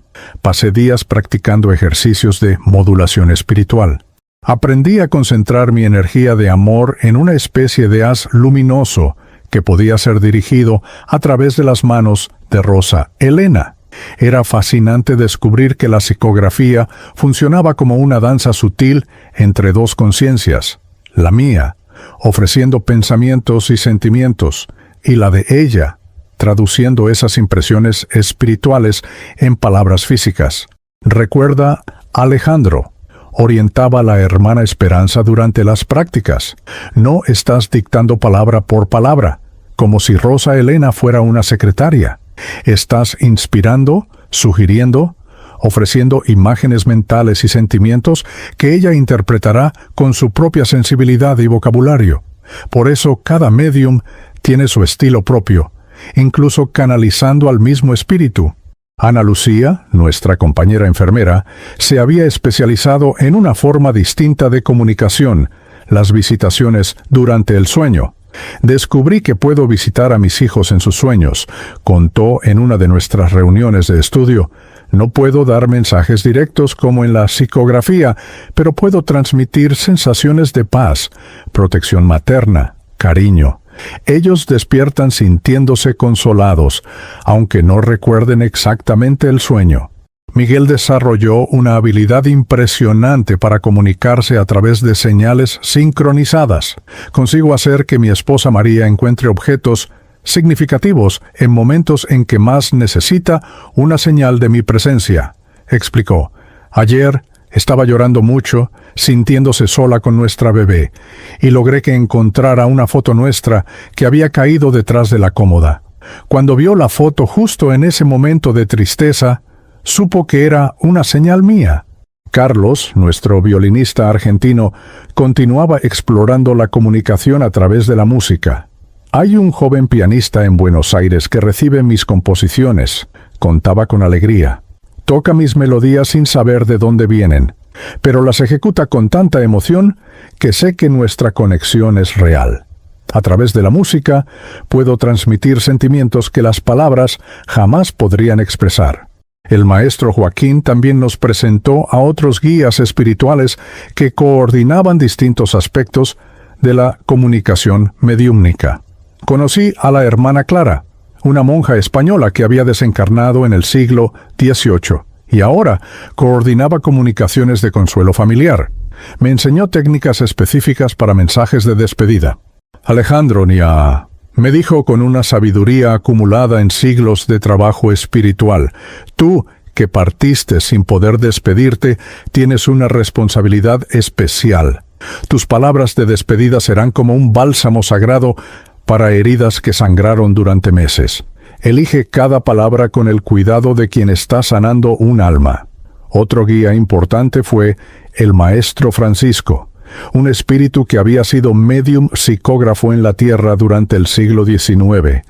Pasé días practicando ejercicios de modulación espiritual. Aprendí a concentrar mi energía de amor en una especie de haz luminoso que podía ser dirigido a través de las manos de Rosa Elena. Era fascinante descubrir que la psicografía funcionaba como una danza sutil entre dos conciencias, la mía, ofreciendo pensamientos y sentimientos, y la de ella, traduciendo esas impresiones espirituales en palabras físicas. Recuerda, Alejandro, orientaba a la hermana Esperanza durante las prácticas. No estás dictando palabra por palabra, como si Rosa Elena fuera una secretaria. Estás inspirando, sugiriendo, ofreciendo imágenes mentales y sentimientos que ella interpretará con su propia sensibilidad y vocabulario. Por eso cada médium tiene su estilo propio, incluso canalizando al mismo espíritu. Ana Lucía, nuestra compañera enfermera, se había especializado en una forma distinta de comunicación, las visitaciones durante el sueño. Descubrí que puedo visitar a mis hijos en sus sueños, contó en una de nuestras reuniones de estudio. No puedo dar mensajes directos como en la psicografía, pero puedo transmitir sensaciones de paz, protección materna, cariño. Ellos despiertan sintiéndose consolados, aunque no recuerden exactamente el sueño. Miguel desarrolló una habilidad impresionante para comunicarse a través de señales sincronizadas. Consigo hacer que mi esposa María encuentre objetos significativos en momentos en que más necesita una señal de mi presencia, explicó. Ayer estaba llorando mucho, sintiéndose sola con nuestra bebé, y logré que encontrara una foto nuestra que había caído detrás de la cómoda. Cuando vio la foto justo en ese momento de tristeza, supo que era una señal mía. Carlos, nuestro violinista argentino, continuaba explorando la comunicación a través de la música. Hay un joven pianista en Buenos Aires que recibe mis composiciones, contaba con alegría. Toca mis melodías sin saber de dónde vienen, pero las ejecuta con tanta emoción que sé que nuestra conexión es real. A través de la música puedo transmitir sentimientos que las palabras jamás podrían expresar. El maestro Joaquín también nos presentó a otros guías espirituales que coordinaban distintos aspectos de la comunicación mediúmnica. Conocí a la hermana Clara, una monja española que había desencarnado en el siglo XVIII y ahora coordinaba comunicaciones de consuelo familiar. Me enseñó técnicas específicas para mensajes de despedida. Alejandro Nia, Me dijo con una sabiduría acumulada en siglos de trabajo espiritual: tú, que partiste sin poder despedirte, tienes una responsabilidad especial. Tus palabras de despedida serán como un bálsamo sagrado para heridas que sangraron durante meses. Elige cada palabra con el cuidado de quien está sanando un alma. Otro guía importante fue el Maestro Francisco, un espíritu que había sido médium psicógrafo en la Tierra durante el siglo XIX.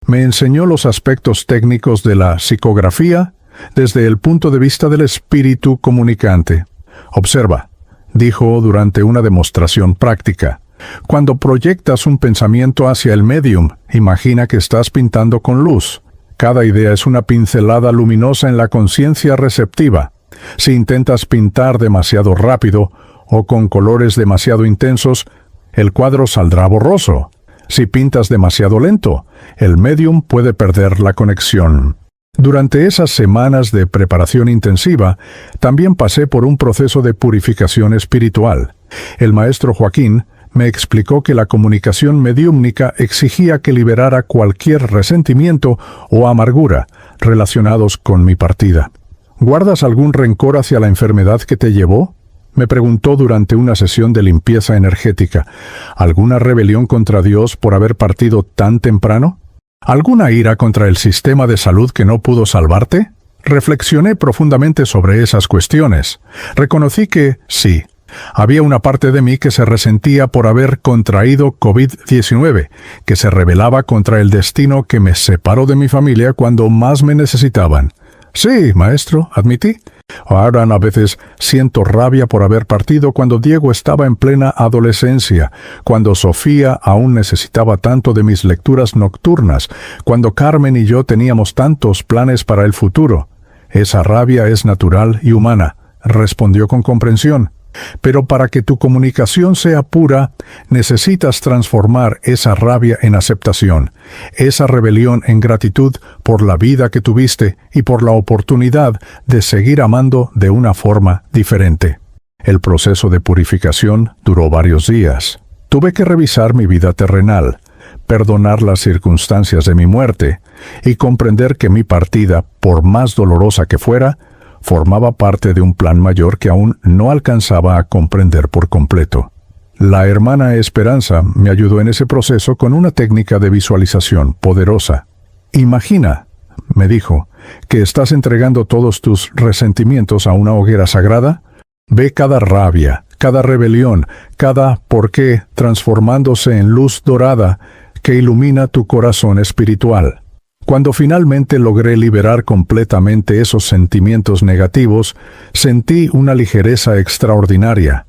Me enseñó los aspectos técnicos de la psicografía desde el punto de vista del espíritu comunicante. Observa, dijo durante una demostración práctica. Cuando proyectas un pensamiento hacia el médium, imagina que estás pintando con luz. Cada idea es una pincelada luminosa en la conciencia receptiva. Si intentas pintar demasiado rápido o con colores demasiado intensos, el cuadro saldrá borroso. Si pintas demasiado lento, el médium puede perder la conexión. Durante esas semanas de preparación intensiva, también pasé por un proceso de purificación espiritual. El maestro Joaquín me explicó que la comunicación mediúmnica exigía que liberara cualquier resentimiento o amargura relacionados con mi partida. ¿Guardas algún rencor hacia la enfermedad que te llevó?, me preguntó durante una sesión de limpieza energética. ¿Alguna rebelión contra Dios por haber partido tan temprano? ¿Alguna ira contra el sistema de salud que no pudo salvarte? Reflexioné profundamente sobre esas cuestiones. Reconocí que, sí, había una parte de mí que se resentía por haber contraído COVID-19, que se rebelaba contra el destino que me separó de mi familia cuando más me necesitaban. Sí, maestro, admití. Ahora a veces siento rabia por haber partido cuando Diego estaba en plena adolescencia, cuando Sofía aún necesitaba tanto de mis lecturas nocturnas, cuando Carmen y yo teníamos tantos planes para el futuro. Esa rabia es natural y humana, respondió con comprensión. Pero para que tu comunicación sea pura, necesitas transformar esa rabia en aceptación, esa rebelión en gratitud por la vida que tuviste y por la oportunidad de seguir amando de una forma diferente. El proceso de purificación duró varios días. Tuve que revisar mi vida terrenal, perdonar las circunstancias de mi muerte y comprender que mi partida, por más dolorosa que fuera, formaba parte de un plan mayor que aún no alcanzaba a comprender por completo. La hermana Esperanza me ayudó en ese proceso con una técnica de visualización poderosa. Imagina, me dijo, que estás entregando todos tus resentimientos a una hoguera sagrada. Ve cada rabia, cada rebelión, cada por qué transformándose en luz dorada que ilumina tu corazón espiritual. Cuando finalmente logré liberar completamente esos sentimientos negativos, sentí una ligereza extraordinaria.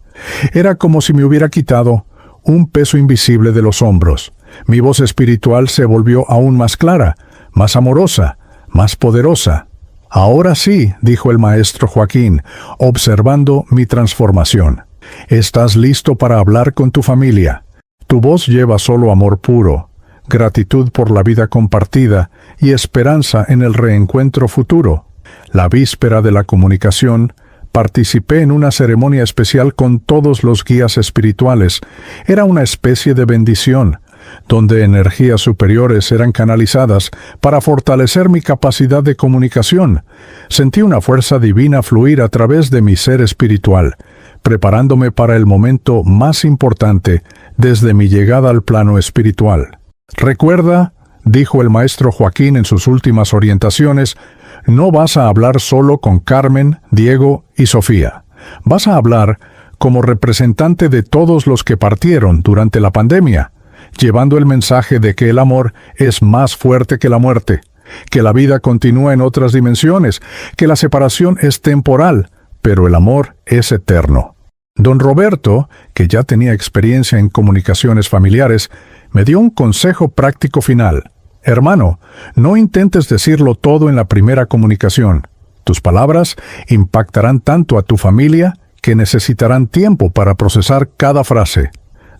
Era como si me hubiera quitado un peso invisible de los hombros. Mi voz espiritual se volvió aún más clara, más amorosa, más poderosa. Ahora sí, dijo el maestro Joaquín, observando mi transformación. Estás listo para hablar con tu familia. Tu voz lleva solo amor puro, gratitud por la vida compartida y esperanza en el reencuentro futuro. La víspera de la comunicación, participé en una ceremonia especial con todos los guías espirituales. Era una especie de bendición, donde energías superiores eran canalizadas para fortalecer mi capacidad de comunicación. Sentí una fuerza divina fluir a través de mi ser espiritual, preparándome para el momento más importante desde mi llegada al plano espiritual. Recuerda, dijo el maestro Joaquín en sus últimas orientaciones, no vas a hablar solo con Carmen, Diego y Sofía. Vas a hablar como representante de todos los que partieron durante la pandemia, llevando el mensaje de que el amor es más fuerte que la muerte, que la vida continúa en otras dimensiones, que la separación es temporal, pero el amor es eterno. Don Roberto, que ya tenía experiencia en comunicaciones familiares, me dio un consejo práctico final. Hermano, no intentes decirlo todo en la primera comunicación. Tus palabras impactarán tanto a tu familia que necesitarán tiempo para procesar cada frase.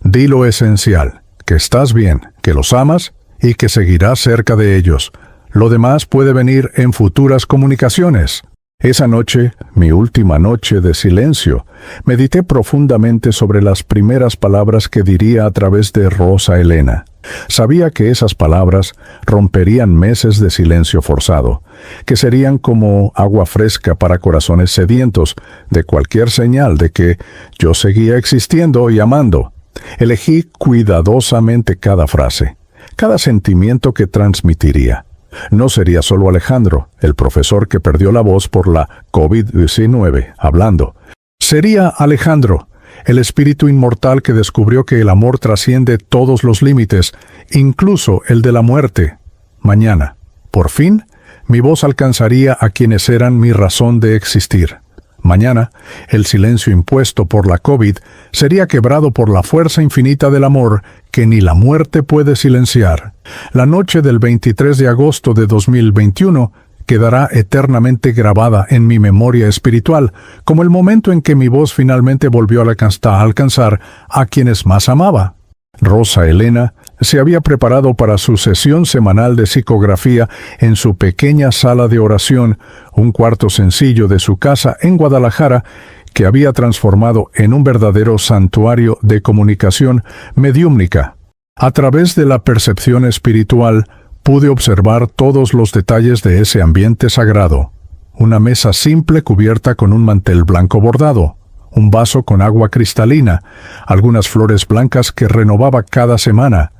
Di lo esencial, que estás bien, que los amas y que seguirás cerca de ellos. Lo demás puede venir en futuras comunicaciones. Esa noche, mi última noche de silencio, medité profundamente sobre las primeras palabras que diría a través de Rosa Elena. Sabía que esas palabras romperían meses de silencio forzado, que serían como agua fresca para corazones sedientos de cualquier señal de que yo seguía existiendo y amando. Elegí cuidadosamente cada frase, cada sentimiento que transmitiría. No sería solo Alejandro, el profesor que perdió la voz por la COVID-19, hablando. Sería Alejandro, el espíritu inmortal que descubrió que el amor trasciende todos los límites, incluso el de la muerte. Mañana, por fin, mi voz alcanzaría a quienes eran mi razón de existir. Mañana, el silencio impuesto por la COVID sería quebrado por la fuerza infinita del amor que ni la muerte puede silenciar. La noche del 23 de agosto de 2021 quedará eternamente grabada en mi memoria espiritual, como el momento en que mi voz finalmente volvió a alcanzar a quienes más amaba. Rosa Elena se había preparado para su sesión semanal de psicografía en su pequeña sala de oración, un cuarto sencillo de su casa en Guadalajara, que había transformado en un verdadero santuario de comunicación mediúmnica. A través de la percepción espiritual, pude observar todos los detalles de ese ambiente sagrado. Una mesa simple cubierta con un mantel blanco bordado, un vaso con agua cristalina, algunas flores blancas que renovaba cada semana,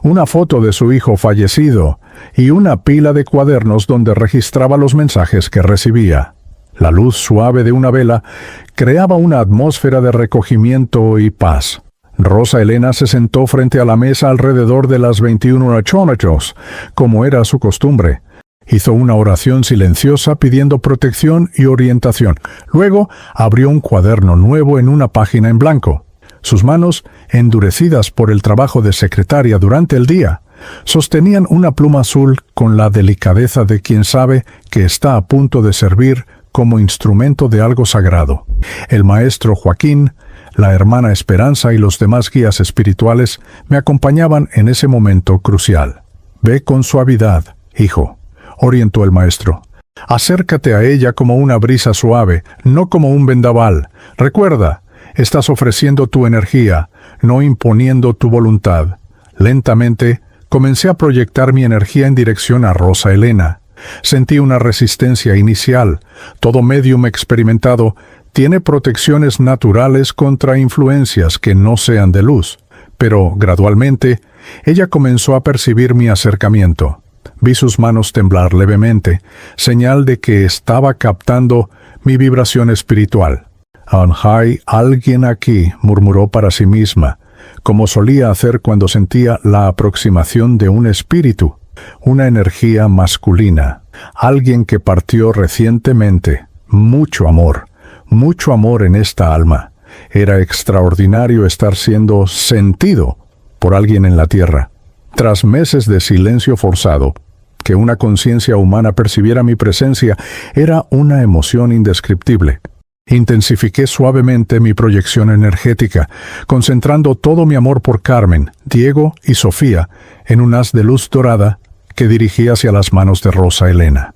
una foto de su hijo fallecido y una pila de cuadernos donde registraba los mensajes que recibía. La luz suave de una vela creaba una atmósfera de recogimiento y paz. Rosa Elena se sentó frente a la mesa alrededor de las 21:08, como era su costumbre. Hizo una oración silenciosa pidiendo protección y orientación. Luego abrió un cuaderno nuevo en una página en blanco. Sus manos, endurecidas por el trabajo de secretaria durante el día, sostenían una pluma azul con la delicadeza de quien sabe que está a punto de servir como instrumento de algo sagrado. El maestro Joaquín, la hermana Esperanza y los demás guías espirituales me acompañaban en ese momento crucial. «Ve con suavidad, hijo», orientó el maestro. «Acércate a ella como una brisa suave, no como un vendaval. Recuerda, estás ofreciendo tu energía, no imponiendo tu voluntad». Lentamente, comencé a proyectar mi energía en dirección a Rosa Elena. Sentí una resistencia inicial. Todo médium experimentado tiene protecciones naturales contra influencias que no sean de luz, pero gradualmente ella comenzó a percibir mi acercamiento. Vi sus manos temblar levemente, señal de que estaba captando mi vibración espiritual. «Hay alguien aquí», murmuró para sí misma, como solía hacer cuando sentía la aproximación de un espíritu, una energía masculina, alguien que partió recientemente. Mucho amor en esta alma. Era extraordinario estar siendo sentido por alguien en la tierra. Tras meses de silencio forzado, que una conciencia humana percibiera mi presencia era una emoción indescriptible. Intensifiqué suavemente mi proyección energética, concentrando todo mi amor por Carmen, Diego y Sofía en un haz de luz dorada que dirigí hacia las manos de Rosa Elena.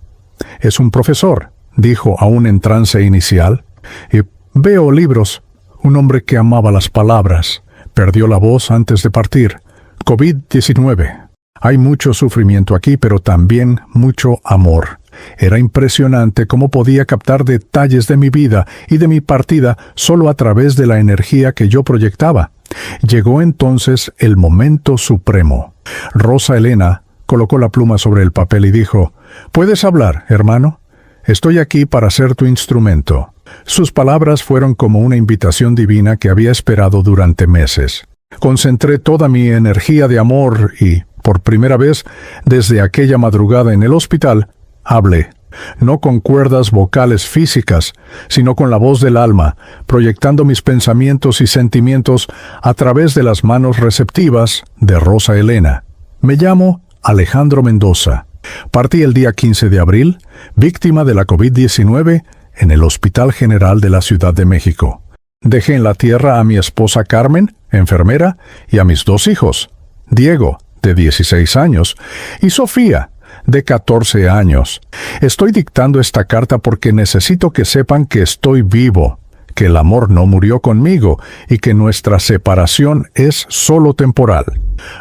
«Es un profesor», dijo aún en trance inicial. «Y veo libros». Un hombre que amaba las palabras. Perdió la voz antes de partir. COVID-19. Hay mucho sufrimiento aquí, pero también mucho amor. Era impresionante cómo podía captar detalles de mi vida y de mi partida solo a través de la energía que yo proyectaba. Llegó entonces el momento supremo. Rosa Elena colocó la pluma sobre el papel y dijo: «¿Puedes hablar, hermano? Estoy aquí para ser tu instrumento». Sus palabras fueron como una invitación divina que había esperado durante meses. Concentré toda mi energía de amor y, por primera vez, desde aquella madrugada en el hospital, hablé, no con cuerdas vocales físicas, sino con la voz del alma, proyectando mis pensamientos y sentimientos a través de las manos receptivas de Rosa Elena. Me llamo Alejandro Mendoza. Partí el día 15 de abril, víctima de la COVID-19, en el Hospital General de la Ciudad de México. Dejé en la tierra a mi esposa Carmen, enfermera, y a mis 2 hijos, Diego, de 16 años, y Sofía, de 14 años. Estoy dictando esta carta porque necesito que sepan que estoy vivo, que el amor no murió conmigo y que nuestra separación es solo temporal.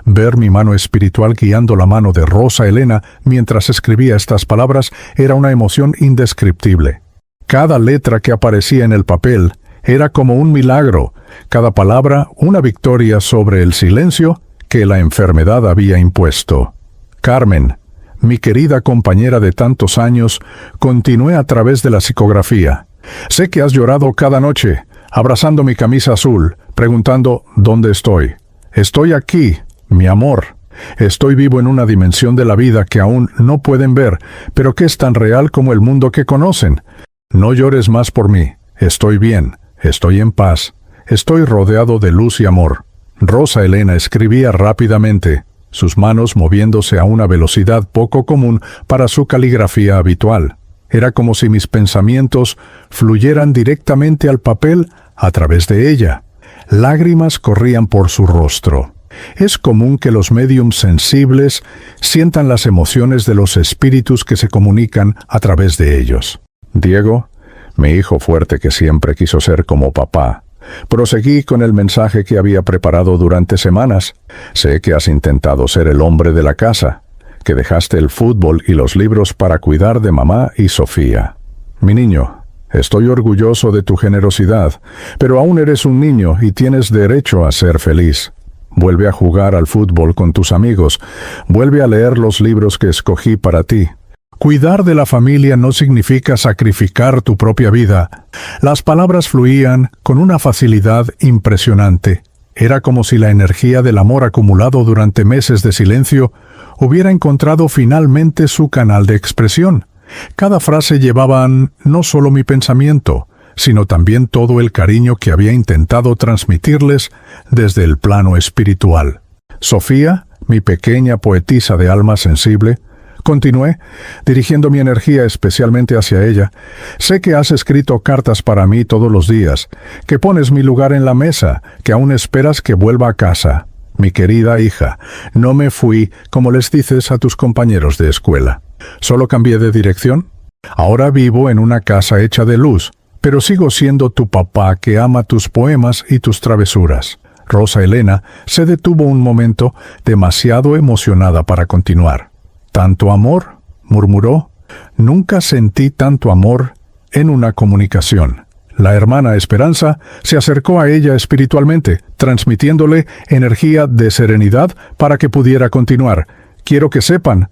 Ver mi mano espiritual guiando la mano de Rosa Elena mientras escribía estas palabras era una emoción indescriptible. Cada letra que aparecía en el papel era como un milagro, cada palabra una victoria sobre el silencio que la enfermedad había impuesto. Carmen, mi querida compañera de tantos años, continué a través de la psicografía. Sé que has llorado cada noche, abrazando mi camisa azul, preguntando ¿dónde estoy? Estoy aquí, mi amor. Estoy vivo en una dimensión de la vida que aún no pueden ver, pero que es tan real como el mundo que conocen. No llores más por mí. Estoy bien, estoy en paz, estoy rodeado de luz y amor. Rosa Elena escribía rápidamente, sus manos moviéndose a una velocidad poco común para su caligrafía habitual. Era como si mis pensamientos fluyeran directamente al papel a través de ella. Lágrimas corrían por su rostro. Es común que los médiums sensibles sientan las emociones de los espíritus que se comunican a través de ellos. Diego, mi hijo fuerte que siempre quiso ser como papá. Proseguí con el mensaje que había preparado durante semanas. Sé que has intentado ser el hombre de la casa, que dejaste el fútbol y los libros para cuidar de mamá y Sofía. Mi niño, estoy orgulloso de tu generosidad, pero aún eres un niño y tienes derecho a ser feliz. Vuelve a jugar al fútbol con tus amigos. Vuelve a leer los libros que escogí para ti. Cuidar de la familia no significa sacrificar tu propia vida. Las palabras fluían con una facilidad impresionante. Era como si la energía del amor acumulado durante meses de silencio hubiera encontrado finalmente su canal de expresión. Cada frase llevaban no solo mi pensamiento, sino también todo el cariño que había intentado transmitirles desde el plano espiritual. Sofía, mi pequeña poetisa de alma sensible, continué, dirigiendo mi energía especialmente hacia ella. Sé que has escrito cartas para mí todos los días, que pones mi lugar en la mesa, que aún esperas que vuelva a casa. Mi querida hija, no me fui como les dices a tus compañeros de escuela. Solo cambié de dirección. Ahora vivo en una casa hecha de luz, pero sigo siendo tu papá que ama tus poemas y tus travesuras. Rosa Elena se detuvo un momento, demasiado emocionada para continuar. ¿Tanto amor?, murmuró. Nunca sentí tanto amor en una comunicación. La hermana Esperanza se acercó a ella espiritualmente, transmitiéndole energía de serenidad para que pudiera continuar. Quiero que sepan,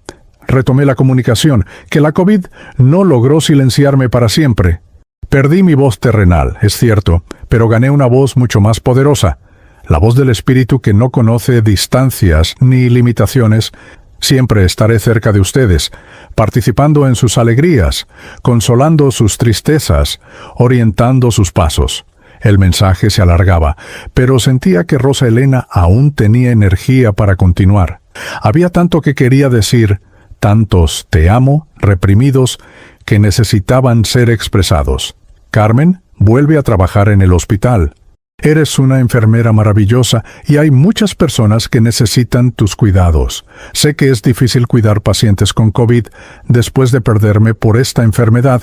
retomé la comunicación, que la COVID no logró silenciarme para siempre. Perdí mi voz terrenal, es cierto, pero gané una voz mucho más poderosa. La voz del espíritu que no conoce distancias ni limitaciones. Siempre estaré cerca de ustedes, participando en sus alegrías, consolando sus tristezas, orientando sus pasos. El mensaje se alargaba, pero sentía que Rosa Elena aún tenía energía para continuar. Había tanto que quería decir, tantos te amo reprimidos que necesitaban ser expresados. Carmen, vuelve a trabajar en el hospital. Eres una enfermera maravillosa y hay muchas personas que necesitan tus cuidados. Sé que es difícil cuidar pacientes con COVID después de perderme por esta enfermedad,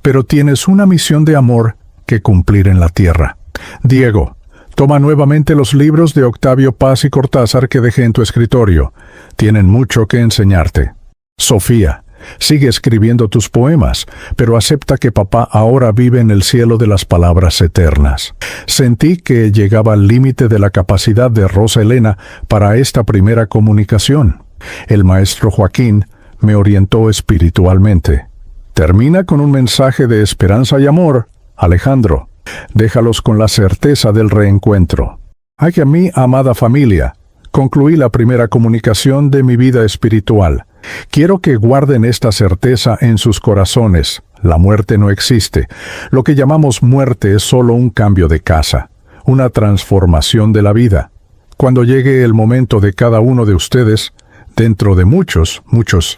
pero tienes una misión de amor que cumplir en la tierra. Diego, toma nuevamente los libros de Octavio Paz y Cortázar que dejé en tu escritorio. Tienen mucho que enseñarte. Sofía, sigue escribiendo tus poemas, pero acepta que papá ahora vive en el cielo de las palabras eternas. Sentí que llegaba al límite de la capacidad de Rosa Elena para esta primera comunicación. El maestro Joaquín me orientó espiritualmente. Termina con un mensaje de esperanza y amor, Alejandro. Déjalos con la certeza del reencuentro. Hacia mi amada familia, concluí la primera comunicación de mi vida espiritual. Quiero que guarden esta certeza en sus corazones. La muerte no existe. Lo que llamamos muerte es solo un cambio de casa, una transformación de la vida. Cuando llegue el momento de cada uno de ustedes, dentro de muchos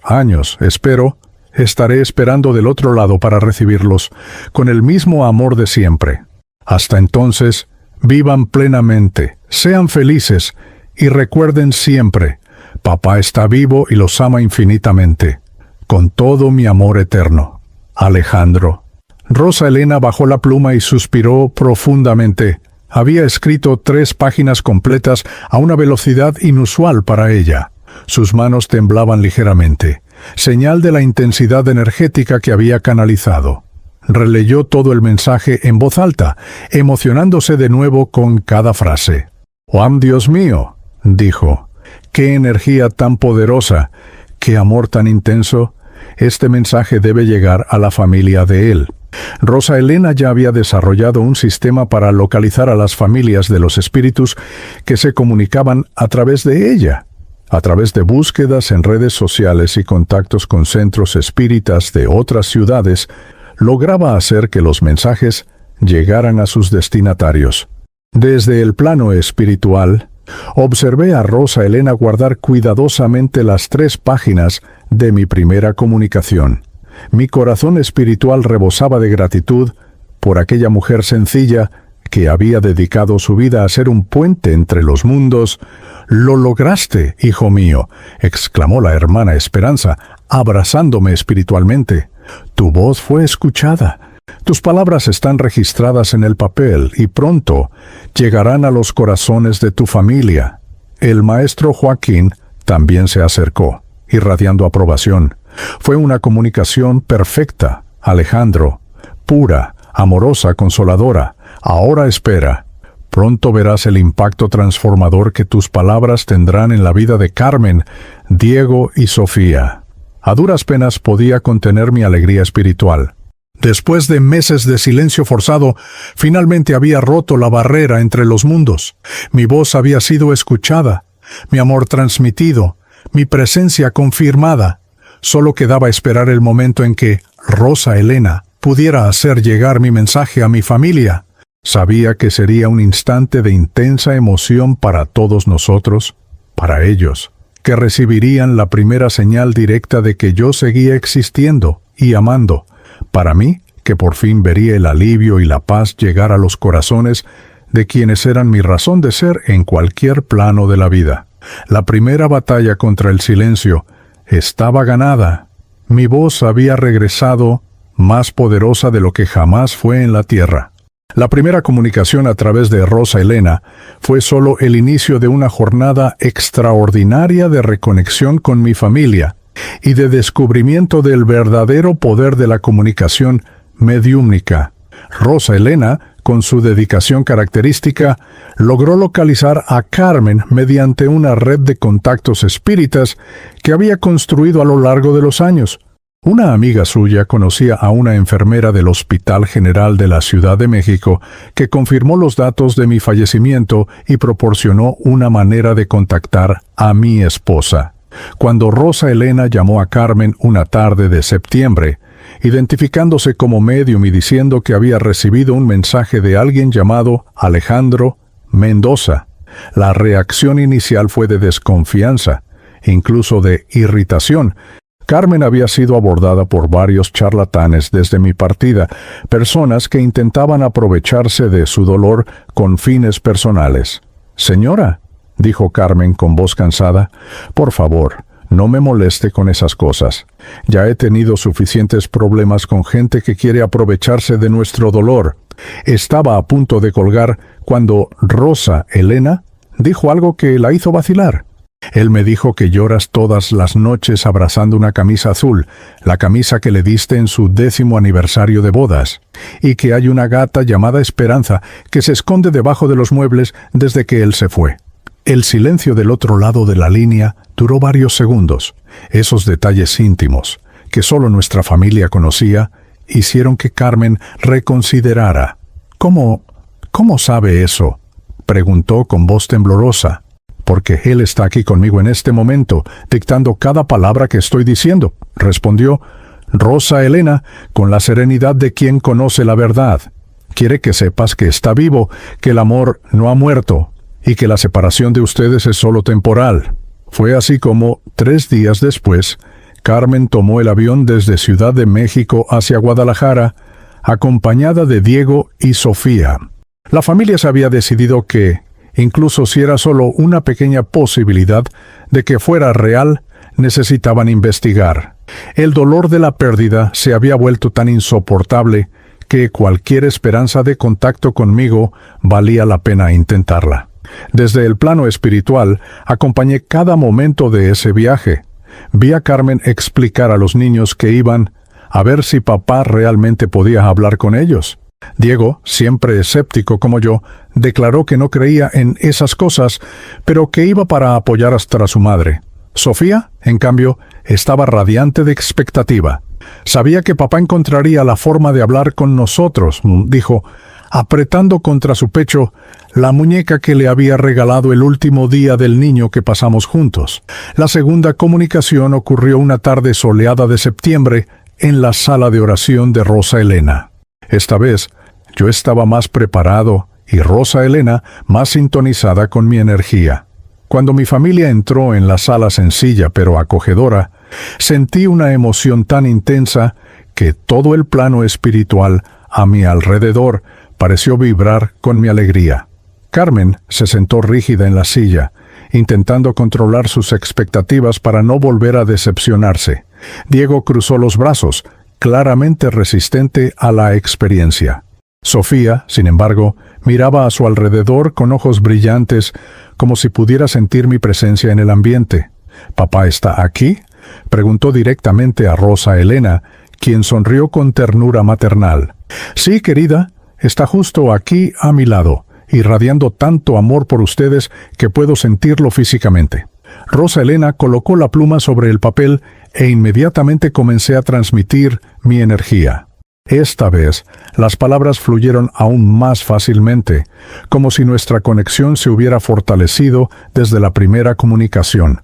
años, espero, estaré esperando del otro lado para recibirlos con el mismo amor de siempre. Hasta entonces, vivan plenamente, sean felices y recuerden siempre, papá está vivo y los ama infinitamente. Con todo mi amor eterno. Alejandro. Rosa Elena bajó la pluma y suspiró profundamente. Había escrito 3 páginas completas a una velocidad inusual para ella. Sus manos temblaban ligeramente, señal de la intensidad energética que había canalizado. Releyó todo el mensaje en voz alta, emocionándose de nuevo con cada frase. «¡Oh, Dios mío!», dijo. «¡Qué energía tan poderosa! ¡Qué amor tan intenso! Este mensaje debe llegar a la familia de él». Rosa Elena ya había desarrollado un sistema para localizar a las familias de los espíritus que se comunicaban a través de ella. A través de búsquedas en redes sociales y contactos con centros espíritas de otras ciudades, lograba hacer que los mensajes llegaran a sus destinatarios. Desde el plano espiritual, observé a Rosa Elena guardar cuidadosamente las 3 páginas de mi primera comunicación. Mi corazón espiritual rebosaba de gratitud por aquella mujer sencilla que había dedicado su vida a ser un puente entre los mundos. «¡Lo lograste, hijo mío!», exclamó la hermana Esperanza, abrazándome espiritualmente. «Tu voz fue escuchada. Tus palabras están registradas en el papel y pronto llegarán a los corazones de tu familia». El maestro Joaquín también se acercó, irradiando aprobación. Fue una comunicación perfecta, Alejandro, pura, amorosa, consoladora. Ahora espera. Pronto verás el impacto transformador que tus palabras tendrán en la vida de Carmen, Diego y Sofía. A duras penas podía contener mi alegría espiritual. Después de meses de silencio forzado, finalmente había roto la barrera entre los mundos. Mi voz había sido escuchada, mi amor transmitido, mi presencia confirmada. Solo quedaba esperar el momento en que Rosa Elena pudiera hacer llegar mi mensaje a mi familia. Sabía que sería un instante de intensa emoción para todos nosotros, para ellos, que recibirían la primera señal directa de que yo seguía existiendo y amando. Para mí, que por fin vería el alivio y la paz llegar a los corazones de quienes eran mi razón de ser en cualquier plano de la vida. La primera batalla contra el silencio estaba ganada. Mi voz había regresado más poderosa de lo que jamás fue en la tierra. La primera comunicación a través de Rosa Elena fue solo el inicio de una jornada extraordinaria de reconexión con mi familia y de descubrimiento del verdadero poder de la comunicación mediúmnica. Rosa Elena, con su dedicación característica, logró localizar a Carmen mediante una red de contactos espíritas que había construido a lo largo de los años. Una amiga suya conocía a una enfermera del Hospital General de la Ciudad de México que confirmó los datos de mi fallecimiento y proporcionó una manera de contactar a mi esposa. Cuando Rosa Elena llamó a Carmen una tarde de septiembre, identificándose como médium y diciendo que había recibido un mensaje de alguien llamado Alejandro Mendoza, la reacción inicial fue de desconfianza, incluso de irritación. Carmen había sido abordada por varios charlatanes desde mi partida, personas que intentaban aprovecharse de su dolor con fines personales. «Señora», dijo Carmen con voz cansada, «por favor, no me moleste con esas cosas. Ya he tenido suficientes problemas con gente que quiere aprovecharse de nuestro dolor». Estaba a punto de colgar cuando Rosa Elena dijo algo que la hizo vacilar. «Él me dijo que lloras todas las noches abrazando una camisa azul, la camisa que le diste en su 10º aniversario de bodas, y que hay una gata llamada Esperanza que se esconde debajo de los muebles desde que él se fue». El silencio del otro lado de la línea duró varios segundos. Esos detalles íntimos, que solo nuestra familia conocía, hicieron que Carmen reconsiderara. «¿Cómo sabe eso?», preguntó con voz temblorosa. «Porque él está aquí conmigo en este momento, dictando cada palabra que estoy diciendo», respondió Rosa Elena con la serenidad de quien conoce la verdad. «Quiere que sepas que está vivo, que el amor no ha muerto, y que la separación de ustedes es solo temporal». Fue así como, 3 días después, Carmen tomó el avión desde Ciudad de México hacia Guadalajara, acompañada de Diego y Sofía. La familia se había decidido que, incluso si era solo una pequeña posibilidad de que fuera real, necesitaban investigar. El dolor de la pérdida se había vuelto tan insoportable que cualquier esperanza de contacto conmigo valía la pena intentarla. Desde el plano espiritual, acompañé cada momento de ese viaje. Vi a Carmen explicar a los niños que iban a ver si papá realmente podía hablar con ellos. Diego, siempre escéptico como yo, declaró que no creía en esas cosas, pero que iba para apoyar hasta a su madre. Sofía, en cambio, estaba radiante de expectativa. Sabía que papá encontraría la forma de hablar con nosotros, dijo, apretando contra su pecho la muñeca que le había regalado el último día del niño que pasamos juntos. La segunda comunicación ocurrió una tarde soleada de septiembre en la sala de oración de Rosa Elena. Esta vez, yo estaba más preparado y Rosa Elena más sintonizada con mi energía. Cuando mi familia entró en la sala sencilla pero acogedora, sentí una emoción tan intensa que todo el plano espiritual a mi alrededor pareció vibrar con mi alegría. Carmen se sentó rígida en la silla, intentando controlar sus expectativas para no volver a decepcionarse. Diego cruzó los brazos, claramente resistente a la experiencia. Sofía, sin embargo, miraba a su alrededor con ojos brillantes, como si pudiera sentir mi presencia en el ambiente. ¿Papá está aquí?, preguntó directamente a Rosa Elena, quien sonrió con ternura maternal. Sí, querida, está justo aquí a mi lado, irradiando tanto amor por ustedes que puedo sentirlo físicamente. Rosa Elena colocó la pluma sobre el papel e inmediatamente comencé a transmitir mi energía. Esta vez, las palabras fluyeron aún más fácilmente, como si nuestra conexión se hubiera fortalecido desde la primera comunicación.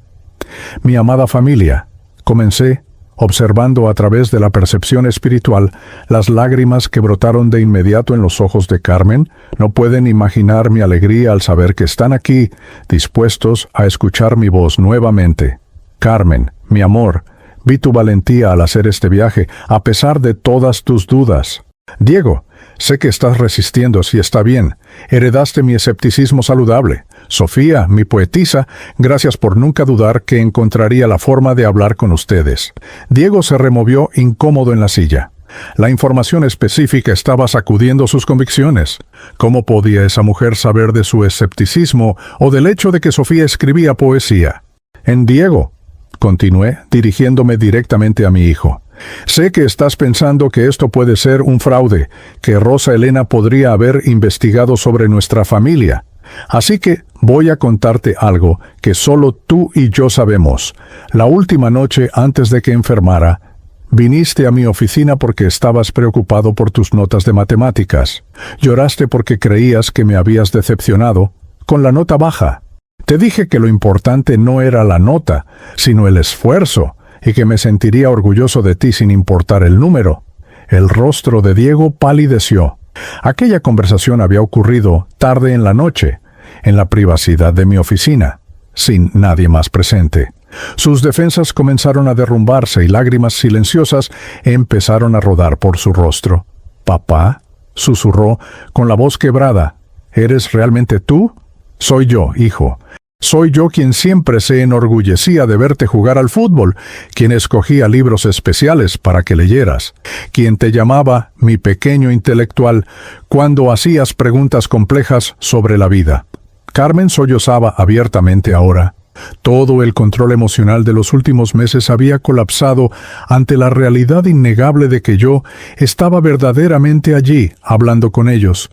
Mi amada familia, comencé, observando a través de la percepción espiritual las lágrimas que brotaron de inmediato en los ojos de Carmen. No pueden imaginar mi alegría al saber que están aquí, dispuestos a escuchar mi voz nuevamente. Carmen, mi amor, vi tu valentía al hacer este viaje, a pesar de todas tus dudas. Diego, sé que estás resistiendo, si está bien. Heredaste mi escepticismo saludable. Sofía, mi poetisa, gracias por nunca dudar que encontraría la forma de hablar con ustedes. Diego se removió incómodo en la silla. La información específica estaba sacudiendo sus convicciones. ¿Cómo podía esa mujer saber de su escepticismo o del hecho de que Sofía escribía poesía? En Diego, continué, dirigiéndome directamente a mi hijo. Sé que estás pensando que esto puede ser un fraude, que Rosa Elena podría haber investigado sobre nuestra familia. Así que voy a contarte algo que solo tú y yo sabemos. La última noche antes de que enfermara, viniste a mi oficina porque estabas preocupado por tus notas de matemáticas. Lloraste porque creías que me habías decepcionado con la nota baja. Te dije que lo importante no era la nota, sino el esfuerzo, y que me sentiría orgulloso de ti sin importar el número. El rostro de Diego palideció. Aquella conversación había ocurrido tarde en la noche, en la privacidad de mi oficina, sin nadie más presente. Sus defensas comenzaron a derrumbarse y lágrimas silenciosas empezaron a rodar por su rostro. «Papá», susurró con la voz quebrada, «¿eres realmente tú?» «Soy yo, hijo. Soy yo quien siempre se enorgullecía de verte jugar al fútbol, quien escogía libros especiales para que leyeras, quien te llamaba mi pequeño intelectual cuando hacías preguntas complejas sobre la vida». Carmen sollozaba abiertamente ahora. Todo el control emocional de los últimos meses había colapsado ante la realidad innegable de que yo estaba verdaderamente allí, hablando con ellos.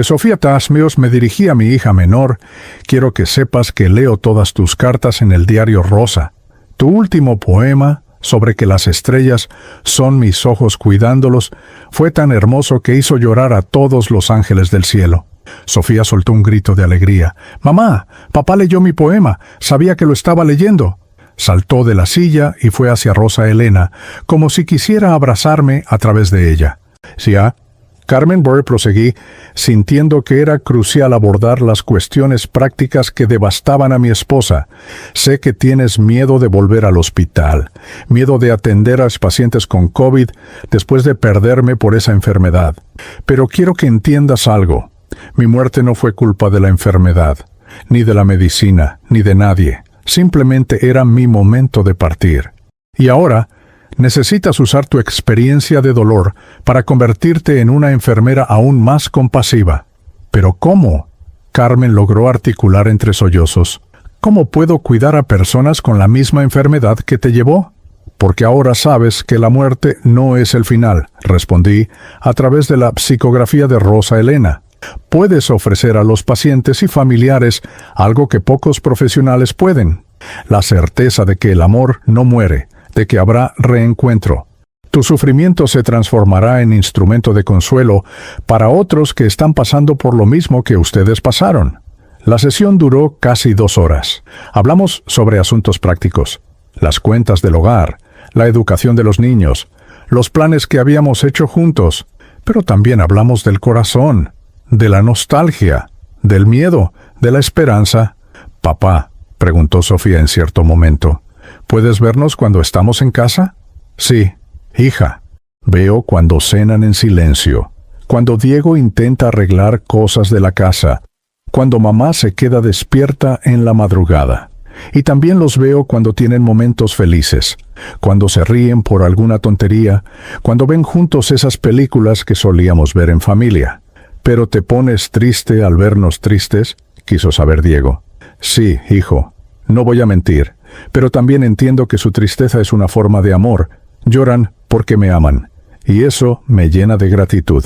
Sofía Tasmeos, me dirigí a mi hija menor. Quiero que sepas que leo todas tus cartas en el diario Rosa. Tu último poema, sobre que las estrellas son mis ojos cuidándolos, fue tan hermoso que hizo llorar a todos los ángeles del cielo. Sofía soltó un grito de alegría. «Mamá, papá leyó mi poema. Sabía que lo estaba leyendo». Saltó de la silla y fue hacia Rosa Elena, como si quisiera abrazarme a través de ella. «¿Sí, Carmen?» proseguí, sintiendo que era crucial abordar las cuestiones prácticas que devastaban a mi esposa. Sé que tienes miedo de volver al hospital, miedo de atender a los pacientes con COVID después de perderme por esa enfermedad. Pero quiero que entiendas algo. Mi muerte no fue culpa de la enfermedad, ni de la medicina, ni de nadie. Simplemente era mi momento de partir. Y ahora, Necesitas usar tu experiencia de dolor para convertirte en una enfermera aún más compasiva. ¿Pero cómo? Carmen logró articular entre sollozos. ¿Cómo puedo cuidar a personas con la misma enfermedad que te llevó? Porque ahora sabes que la muerte no es el final, respondí a través de la psicografía de Rosa Elena. Puedes ofrecer a los pacientes y familiares algo que pocos profesionales pueden: la certeza de que el amor no muere, de que habrá reencuentro. Tu sufrimiento se transformará en instrumento de consuelo para otros que están pasando por lo mismo que ustedes pasaron. La sesión duró casi 2 horas. Hablamos sobre asuntos prácticos: las cuentas del hogar, la educación de los niños, los planes que habíamos hecho juntos, pero también hablamos del corazón, de la nostalgia, del miedo, de la esperanza. «Papá», preguntó Sofía en cierto momento, «¿puedes vernos cuando estamos en casa?» «Sí, hija». Veo cuando cenan en silencio, cuando Diego intenta arreglar cosas de la casa, cuando mamá se queda despierta en la madrugada. Y también los veo cuando tienen momentos felices, cuando se ríen por alguna tontería, cuando ven juntos esas películas que solíamos ver en familia. «¿Pero te pones triste al vernos tristes?», quiso saber Diego. «Sí, hijo, no voy a mentir, pero también entiendo que su tristeza es una forma de amor. Lloran porque me aman, y eso me llena de gratitud.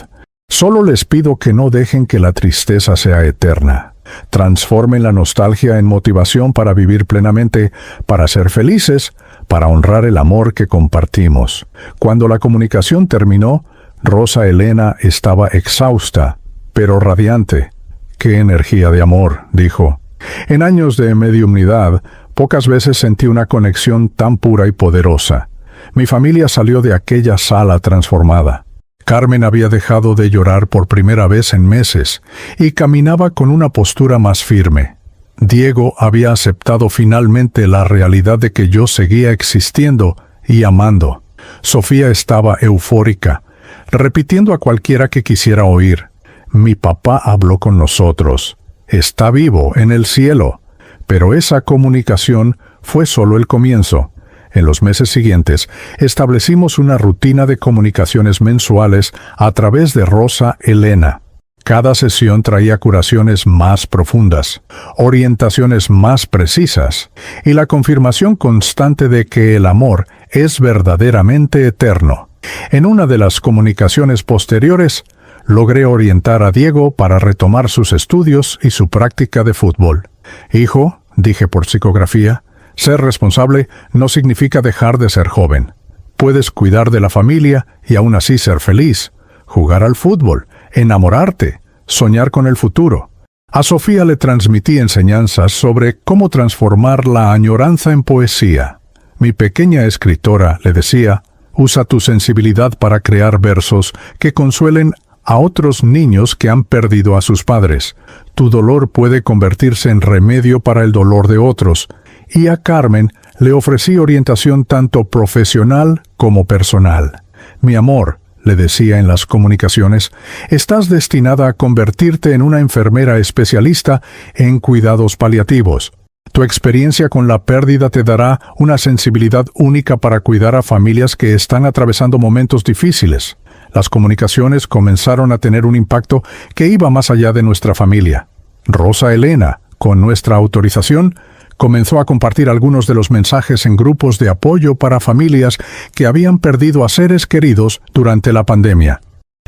Solo les pido que no dejen que la tristeza sea eterna. Transformen la nostalgia en motivación para vivir plenamente, para ser felices, para honrar el amor que compartimos». Cuando la comunicación terminó, Rosa Elena estaba exhausta, pero radiante. «¡Qué energía de amor!», dijo. En años de mediumnidad, pocas veces sentí una conexión tan pura y poderosa. Mi familia salió de aquella sala transformada. Carmen había dejado de llorar por primera vez en meses y caminaba con una postura más firme. Diego había aceptado finalmente la realidad de que yo seguía existiendo y amando. Sofía estaba eufórica, repitiendo a cualquiera que quisiera oír: «Mi papá habló con nosotros. Está vivo en el cielo». Pero esa comunicación fue solo el comienzo. En los meses siguientes, establecimos una rutina de comunicaciones mensuales a través de Rosa Elena. Cada sesión traía curaciones más profundas, orientaciones más precisas y la confirmación constante de que el amor es verdaderamente eterno. En una de las comunicaciones posteriores, logré orientar a Diego para retomar sus estudios y su práctica de fútbol. «Hijo», dije por psicografía, «ser responsable no significa dejar de ser joven. Puedes cuidar de la familia y aún así ser feliz, jugar al fútbol, enamorarte, soñar con el futuro». A Sofía le transmití enseñanzas sobre cómo transformar la añoranza en poesía. Mi pequeña escritora, le decía, usa tu sensibilidad para crear versos que consuelen a otros niños que han perdido a sus padres. Tu dolor puede convertirse en remedio para el dolor de otros. Y a Carmen le ofrecí orientación tanto profesional como personal. Mi amor, le decía en las comunicaciones, estás destinada a convertirte en una enfermera especialista en cuidados paliativos. Tu experiencia con la pérdida te dará una sensibilidad única para cuidar a familias que están atravesando momentos difíciles. Las comunicaciones comenzaron a tener un impacto que iba más allá de nuestra familia. Rosa Elena, con nuestra autorización, comenzó a compartir algunos de los mensajes en grupos de apoyo para familias que habían perdido a seres queridos durante la pandemia.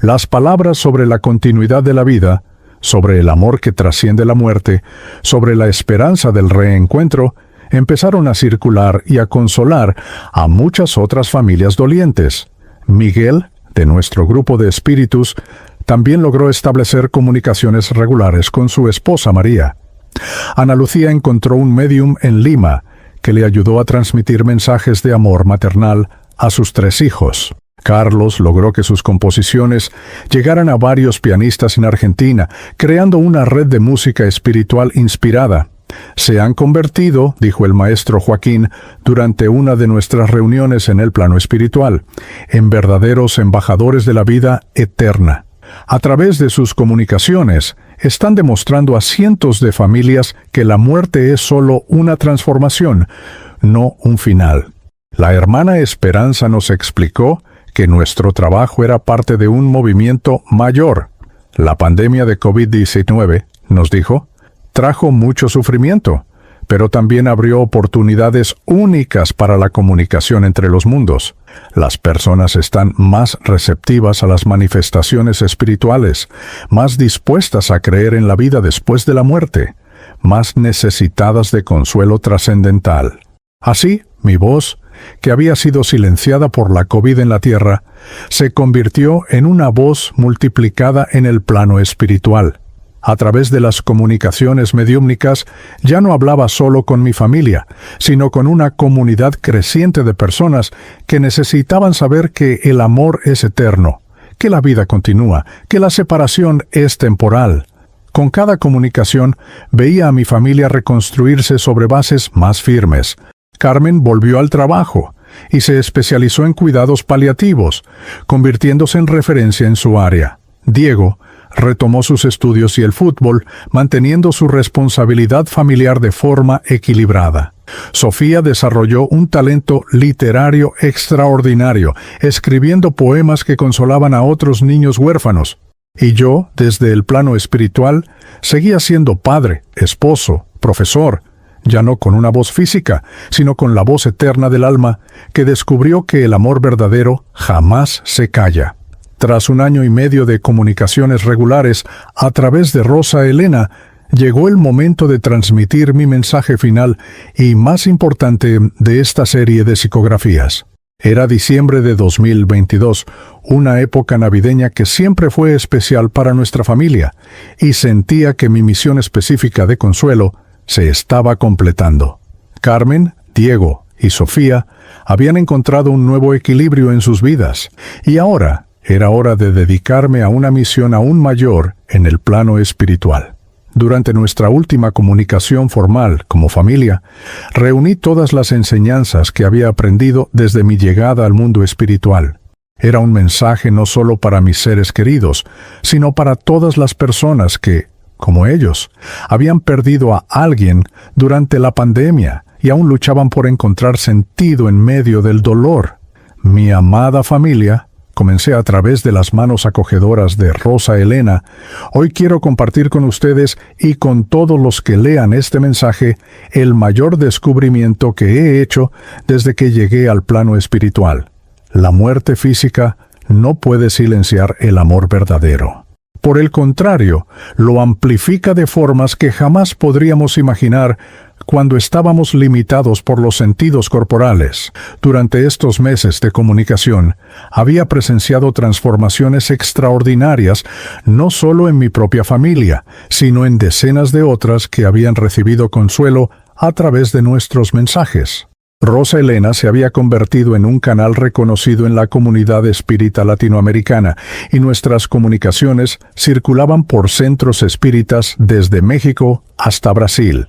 Las palabras sobre la continuidad de la vida, sobre el amor que trasciende la muerte, sobre la esperanza del reencuentro, empezaron a circular y a consolar a muchas otras familias dolientes. Miguel, de nuestro grupo de espíritus, también logró establecer comunicaciones regulares con su esposa María. Ana Lucía encontró un médium en Lima que le ayudó a transmitir mensajes de amor maternal a sus 3 hijos. Carlos logró que sus composiciones llegaran a varios pianistas en Argentina, creando una red de música espiritual inspirada. Se han convertido, dijo el maestro Joaquín durante una de nuestras reuniones en el plano espiritual, en verdaderos embajadores de la vida eterna. A través de sus comunicaciones, están demostrando a cientos de familias que la muerte es solo una transformación, no un final. La hermana Esperanza nos explicó que nuestro trabajo era parte de un movimiento mayor. La pandemia de COVID-19, nos dijo, trajo mucho sufrimiento, pero también abrió oportunidades únicas para la comunicación entre los mundos. Las personas están más receptivas a las manifestaciones espirituales, más dispuestas a creer en la vida después de la muerte, más necesitadas de consuelo trascendental. Así, mi voz, que había sido silenciada por la COVID en la tierra, se convirtió en una voz multiplicada en el plano espiritual. A través de las comunicaciones mediúmnicas, ya no hablaba solo con mi familia, sino con una comunidad creciente de personas que necesitaban saber que el amor es eterno, que la vida continúa, que la separación es temporal. Con cada comunicación, veía a mi familia reconstruirse sobre bases más firmes. Carmen volvió al trabajo y se especializó en cuidados paliativos, convirtiéndose en referencia en su área. Diego retomó sus estudios y el fútbol, manteniendo su responsabilidad familiar de forma equilibrada. Sofía desarrolló un talento literario extraordinario, escribiendo poemas que consolaban a otros niños huérfanos. Y yo, desde el plano espiritual, seguía siendo padre, esposo, profesor, ya no con una voz física, sino con la voz eterna del alma, que descubrió que el amor verdadero jamás se calla. Tras 1 año y medio de comunicaciones regulares a través de Rosa Elena, llegó el momento de transmitir mi mensaje final y más importante de esta serie de psicografías. Era diciembre de 2022, una época navideña que siempre fue especial para nuestra familia, y sentía que mi misión específica de consuelo se estaba completando. Carmen, Diego y Sofía habían encontrado un nuevo equilibrio en sus vidas, y ahora era hora de dedicarme a una misión aún mayor en el plano espiritual. Durante nuestra última comunicación formal como familia, reuní todas las enseñanzas que había aprendido desde mi llegada al mundo espiritual. Era un mensaje no solo para mis seres queridos, sino para todas las personas que, como ellos, habían perdido a alguien durante la pandemia y aún luchaban por encontrar sentido en medio del dolor. Mi amada familia, comencé a través de las manos acogedoras de Rosa Elena, hoy quiero compartir con ustedes y con todos los que lean este mensaje el mayor descubrimiento que he hecho desde que llegué al plano espiritual. La muerte física no puede silenciar el amor verdadero. Por el contrario, lo amplifica de formas que jamás podríamos imaginar cuando estábamos limitados por los sentidos corporales. Durante estos meses de comunicación, había presenciado transformaciones extraordinarias, no solo en mi propia familia, sino en decenas de otras que habían recibido consuelo a través de nuestros mensajes. Rosa Elena se había convertido en un canal reconocido en la comunidad espírita latinoamericana, y nuestras comunicaciones circulaban por centros espíritas desde México hasta Brasil,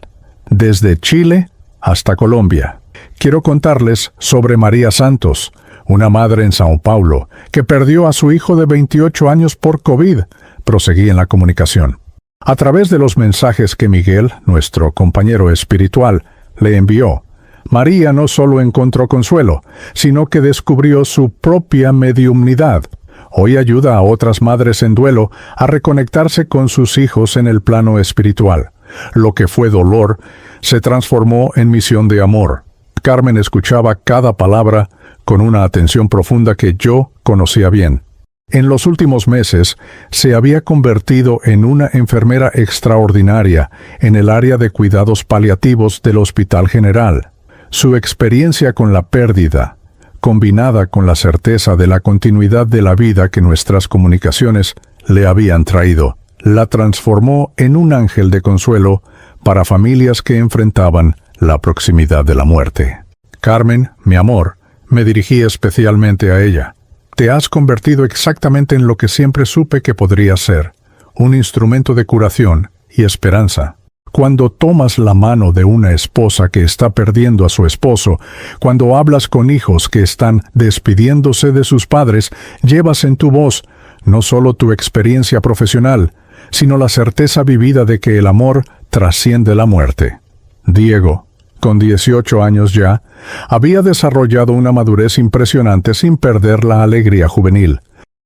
desde Chile hasta Colombia. Quiero contarles sobre María Santos, una madre en Sao Paulo, que perdió a su hijo de 28 años por COVID. Proseguí en la comunicación. A través de los mensajes que Miguel, nuestro compañero espiritual, le envió, María no solo encontró consuelo, sino que descubrió su propia mediumnidad. Hoy ayuda a otras madres en duelo a reconectarse con sus hijos en el plano espiritual. Lo que fue dolor se transformó en misión de amor. Carmen escuchaba cada palabra con una atención profunda que yo conocía bien. En los últimos meses se había convertido en una enfermera extraordinaria en el área de cuidados paliativos del Hospital General. Su experiencia con la pérdida, combinada con la certeza de la continuidad de la vida que nuestras comunicaciones le habían traído, la transformó en un ángel de consuelo para familias que enfrentaban la proximidad de la muerte. Carmen, mi amor, me dirigí especialmente a ella. Te has convertido exactamente en lo que siempre supe que podrías ser, un instrumento de curación y esperanza. Cuando tomas la mano de una esposa que está perdiendo a su esposo, cuando hablas con hijos que están despidiéndose de sus padres, llevas en tu voz no solo tu experiencia profesional, sino la certeza vivida de que el amor trasciende la muerte. Diego, Con 18 años ya, había desarrollado una madurez impresionante sin perder la alegría juvenil.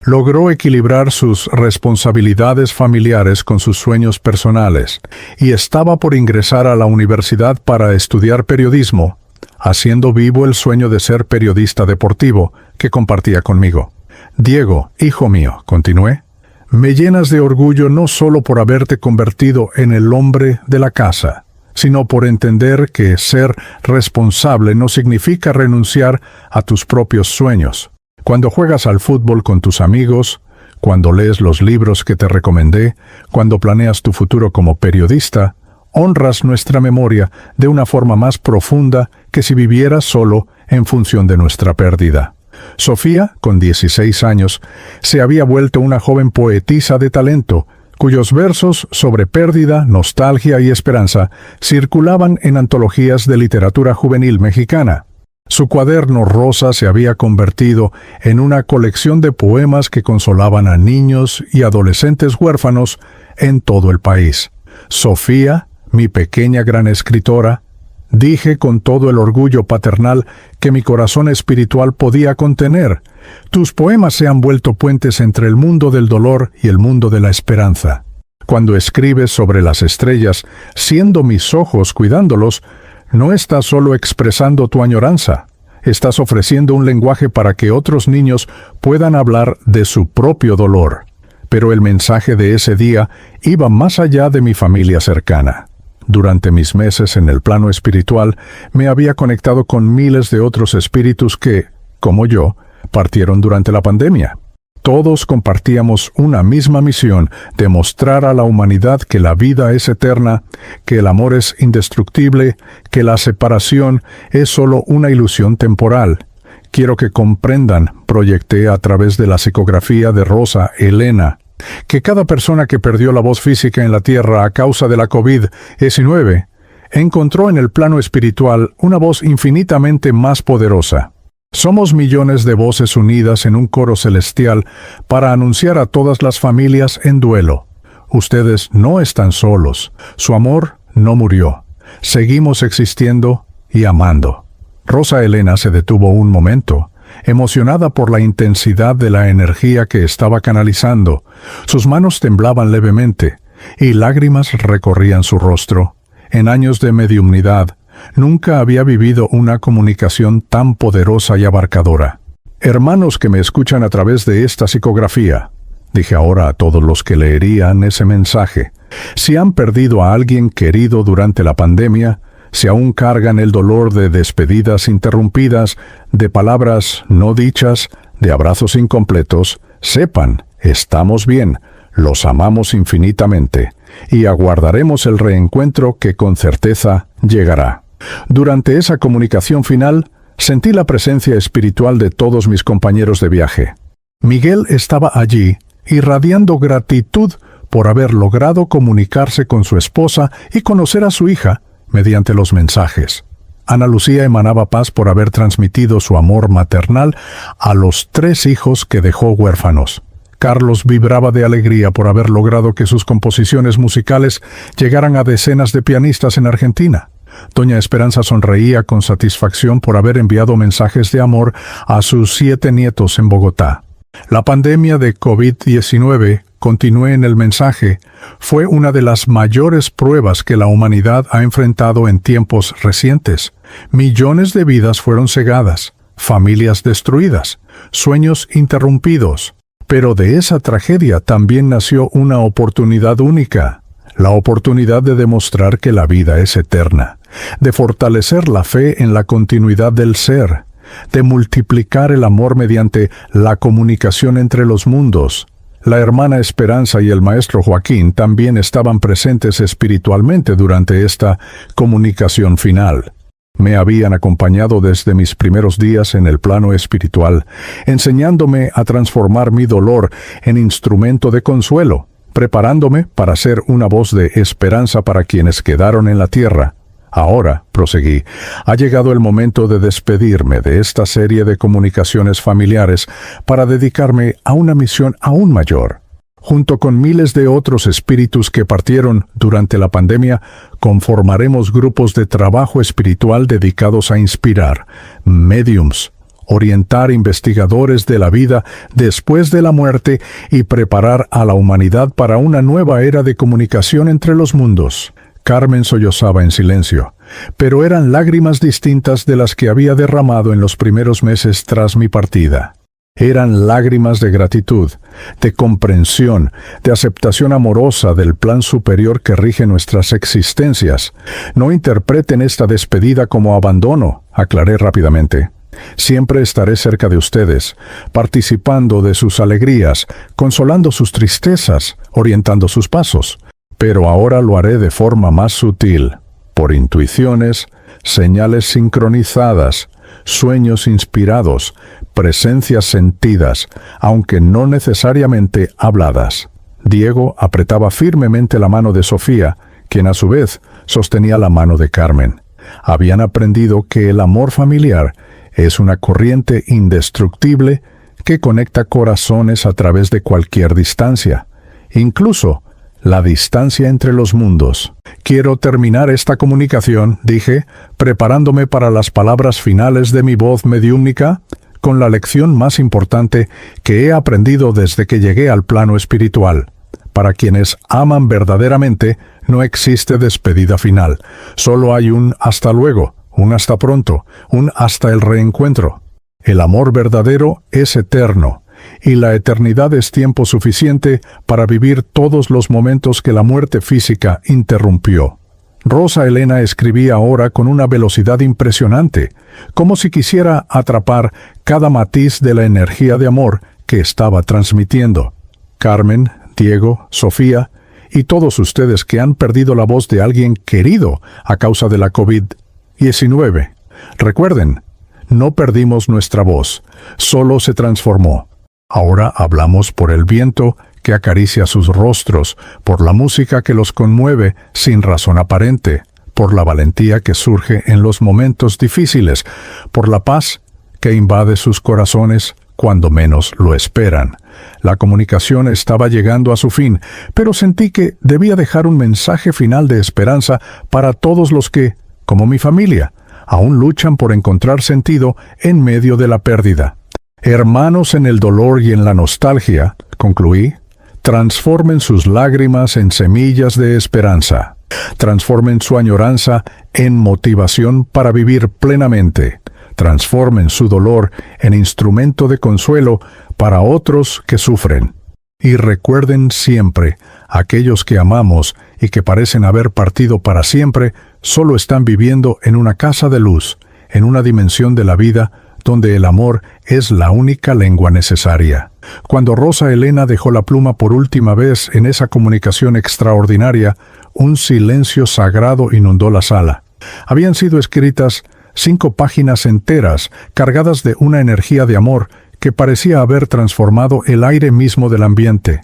Logró equilibrar sus responsabilidades familiares con sus sueños personales y estaba por ingresar a la universidad para estudiar periodismo, haciendo vivo el sueño de ser periodista deportivo que compartía conmigo. Diego, hijo mío, continué, me llenas de orgullo no solo por haberte convertido en el hombre de la casa, sino por entender que ser responsable no significa renunciar a tus propios sueños. Cuando juegas al fútbol con tus amigos, cuando lees los libros que te recomendé, cuando planeas tu futuro como periodista, honras nuestra memoria de una forma más profunda que si vivieras solo en función de nuestra pérdida. Sofía, con 16 años, se había vuelto una joven poetisa de talento, cuyos versos sobre pérdida, nostalgia y esperanza circulaban en antologías de literatura juvenil mexicana. Su cuaderno rosa se había convertido en una colección de poemas que consolaban a niños y adolescentes huérfanos en todo el país. Sofía, mi pequeña gran escritora, dije con todo el orgullo paternal que mi corazón espiritual podía contener, tus poemas se han vuelto puentes entre el mundo del dolor y el mundo de la esperanza. Cuando escribes sobre las estrellas, siendo mis ojos cuidándolos, no estás solo expresando tu añoranza, estás ofreciendo un lenguaje para que otros niños puedan hablar de su propio dolor. Pero el mensaje de ese día iba más allá de mi familia cercana. Durante mis meses en el plano espiritual, me había conectado con miles de otros espíritus que, como yo, partieron durante la pandemia. Todos compartíamos una misma misión de mostrar a la humanidad que la vida es eterna, que el amor es indestructible, que la separación es solo una ilusión temporal. Quiero que comprendan, proyecté a través de la psicografía de Rosa Elena, que cada persona que perdió la voz física en la Tierra a causa de la COVID-19 encontró en el plano espiritual una voz infinitamente más poderosa. Somos millones de voces unidas en un coro celestial para anunciar a todas las familias en duelo. Ustedes no están solos. Su amor no murió. Seguimos existiendo y amando. Rosa Elena se detuvo un momento, emocionada por la intensidad de la energía que estaba canalizando. Sus manos temblaban levemente y lágrimas recorrían su rostro. En años de mediumnidad, nunca había vivido una comunicación tan poderosa y abarcadora. Hermanos que me escuchan a través de esta psicografía, dije ahora a todos los que leerían ese mensaje, si han perdido a alguien querido durante la pandemia, si aún cargan el dolor de despedidas interrumpidas, de palabras no dichas, de abrazos incompletos, sepan, estamos bien, los amamos infinitamente, y aguardaremos el reencuentro que con certeza llegará. Durante esa comunicación final, sentí la presencia espiritual de todos mis compañeros de viaje. Miguel estaba allí, irradiando gratitud por haber logrado comunicarse con su esposa y conocer a su hija mediante los mensajes. Ana Lucía emanaba paz por haber transmitido su amor maternal a los 3 hijos que dejó huérfanos. Carlos vibraba de alegría por haber logrado que sus composiciones musicales llegaran a decenas de pianistas en Argentina. Doña Esperanza sonreía con satisfacción por haber enviado mensajes de amor a sus 7 nietos en Bogotá. La pandemia de COVID-19, continué en el mensaje, fue una de las mayores pruebas que la humanidad ha enfrentado en tiempos recientes. Millones de vidas fueron cegadas, familias destruidas, sueños interrumpidos. Pero de esa tragedia también nació una oportunidad única, la oportunidad de demostrar que la vida es eterna, de fortalecer la fe en la continuidad del ser, de multiplicar el amor mediante la comunicación entre los mundos. La hermana Esperanza y el maestro Joaquín también estaban presentes espiritualmente durante esta comunicación final. Me habían acompañado desde mis primeros días en el plano espiritual, enseñándome a transformar mi dolor en instrumento de consuelo, preparándome para ser una voz de esperanza para quienes quedaron en la tierra. Ahora, proseguí, ha llegado el momento de despedirme de esta serie de comunicaciones familiares para dedicarme a una misión aún mayor. Junto con miles de otros espíritus que partieron durante la pandemia, conformaremos grupos de trabajo espiritual dedicados a inspirar, médiums, orientar investigadores de la vida después de la muerte y preparar a la humanidad para una nueva era de comunicación entre los mundos. Carmen sollozaba en silencio, pero eran lágrimas distintas de las que había derramado en los primeros meses tras mi partida. Eran lágrimas de gratitud, de comprensión, de aceptación amorosa del plan superior que rige nuestras existencias. No interpreten esta despedida como abandono, aclaré rápidamente. Siempre estaré cerca de ustedes, participando de sus alegrías, consolando sus tristezas, orientando sus pasos. Pero ahora lo haré de forma más sutil, por intuiciones, señales sincronizadas, sueños inspirados, presencias sentidas, aunque no necesariamente habladas. Diego apretaba firmemente la mano de Sofía, quien a su vez sostenía la mano de Carmen. Habían aprendido que el amor familiar es una corriente indestructible que conecta corazones a través de cualquier distancia, incluso la distancia entre los mundos. Quiero terminar esta comunicación, dije, preparándome para las palabras finales de mi voz mediúmnica, con la lección más importante que he aprendido desde que llegué al plano espiritual. Para quienes aman verdaderamente, no existe despedida final. Solo hay un hasta luego, un hasta pronto, un hasta el reencuentro. El amor verdadero es eterno, y la eternidad es tiempo suficiente para vivir todos los momentos que la muerte física interrumpió. Rosa Elena escribía ahora con una velocidad impresionante, como si quisiera atrapar cada matiz de la energía de amor que estaba transmitiendo. Carmen, Diego, Sofía y todos ustedes que han perdido la voz de alguien querido a causa de la COVID-19. Recuerden, no perdimos nuestra voz, solo se transformó. Ahora hablamos por el viento que acaricia sus rostros, por la música que los conmueve sin razón aparente, por la valentía que surge en los momentos difíciles, por la paz que invade sus corazones cuando menos lo esperan. La comunicación estaba llegando a su fin, pero sentí que debía dejar un mensaje final de esperanza para todos los que, como mi familia, aún luchan por encontrar sentido en medio de la pérdida. Hermanos en el dolor y en la nostalgia, concluí, transformen sus lágrimas en semillas de esperanza. Transformen su añoranza en motivación para vivir plenamente. Transformen su dolor en instrumento de consuelo para otros que sufren. Y recuerden siempre, aquellos que amamos y que parecen haber partido para siempre, solo están viviendo en una casa de luz, en una dimensión de la vida donde el amor es la única lengua necesaria. Cuando Rosa Elena dejó la pluma por última vez en esa comunicación extraordinaria, un silencio sagrado inundó la sala. Habían sido escritas 5 páginas enteras, cargadas de una energía de amor que parecía haber transformado el aire mismo del ambiente.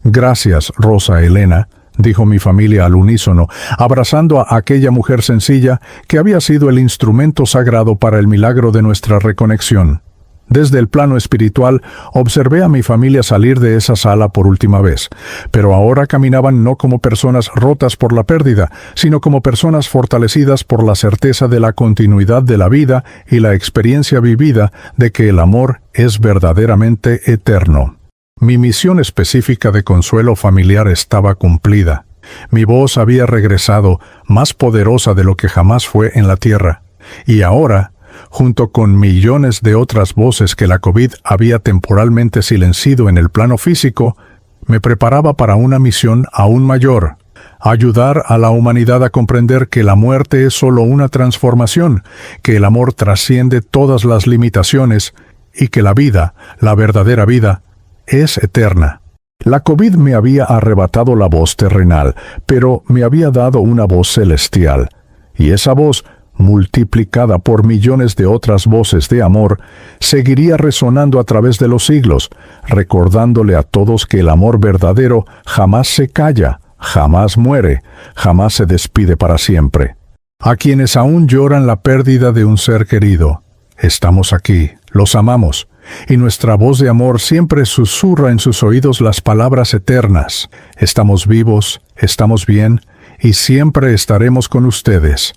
Gracias, Rosa Elena, dijo mi familia al unísono, abrazando a aquella mujer sencilla que había sido el instrumento sagrado para el milagro de nuestra reconexión. Desde el plano espiritual, observé a mi familia salir de esa sala por última vez, pero ahora caminaban no como personas rotas por la pérdida, sino como personas fortalecidas por la certeza de la continuidad de la vida y la experiencia vivida de que el amor es verdaderamente eterno. Mi misión específica de consuelo familiar estaba cumplida. Mi voz había regresado, más poderosa de lo que jamás fue en la tierra. Y ahora, junto con millones de otras voces que la COVID había temporalmente silenciado en el plano físico, me preparaba para una misión aún mayor: ayudar a la humanidad a comprender que la muerte es solo una transformación, que el amor trasciende todas las limitaciones y que la vida, la verdadera vida, es eterna. La COVID me había arrebatado la voz terrenal, pero me había dado una voz celestial, y esa voz, multiplicada por millones de otras voces de amor, seguiría resonando a través de los siglos, recordándole a todos que el amor verdadero jamás se calla, jamás muere, jamás se despide para siempre. A quienes aún lloran la pérdida de un ser querido, estamos aquí, los amamos, y nuestra voz de amor siempre susurra en sus oídos las palabras eternas: estamos vivos, estamos bien, y siempre estaremos con ustedes.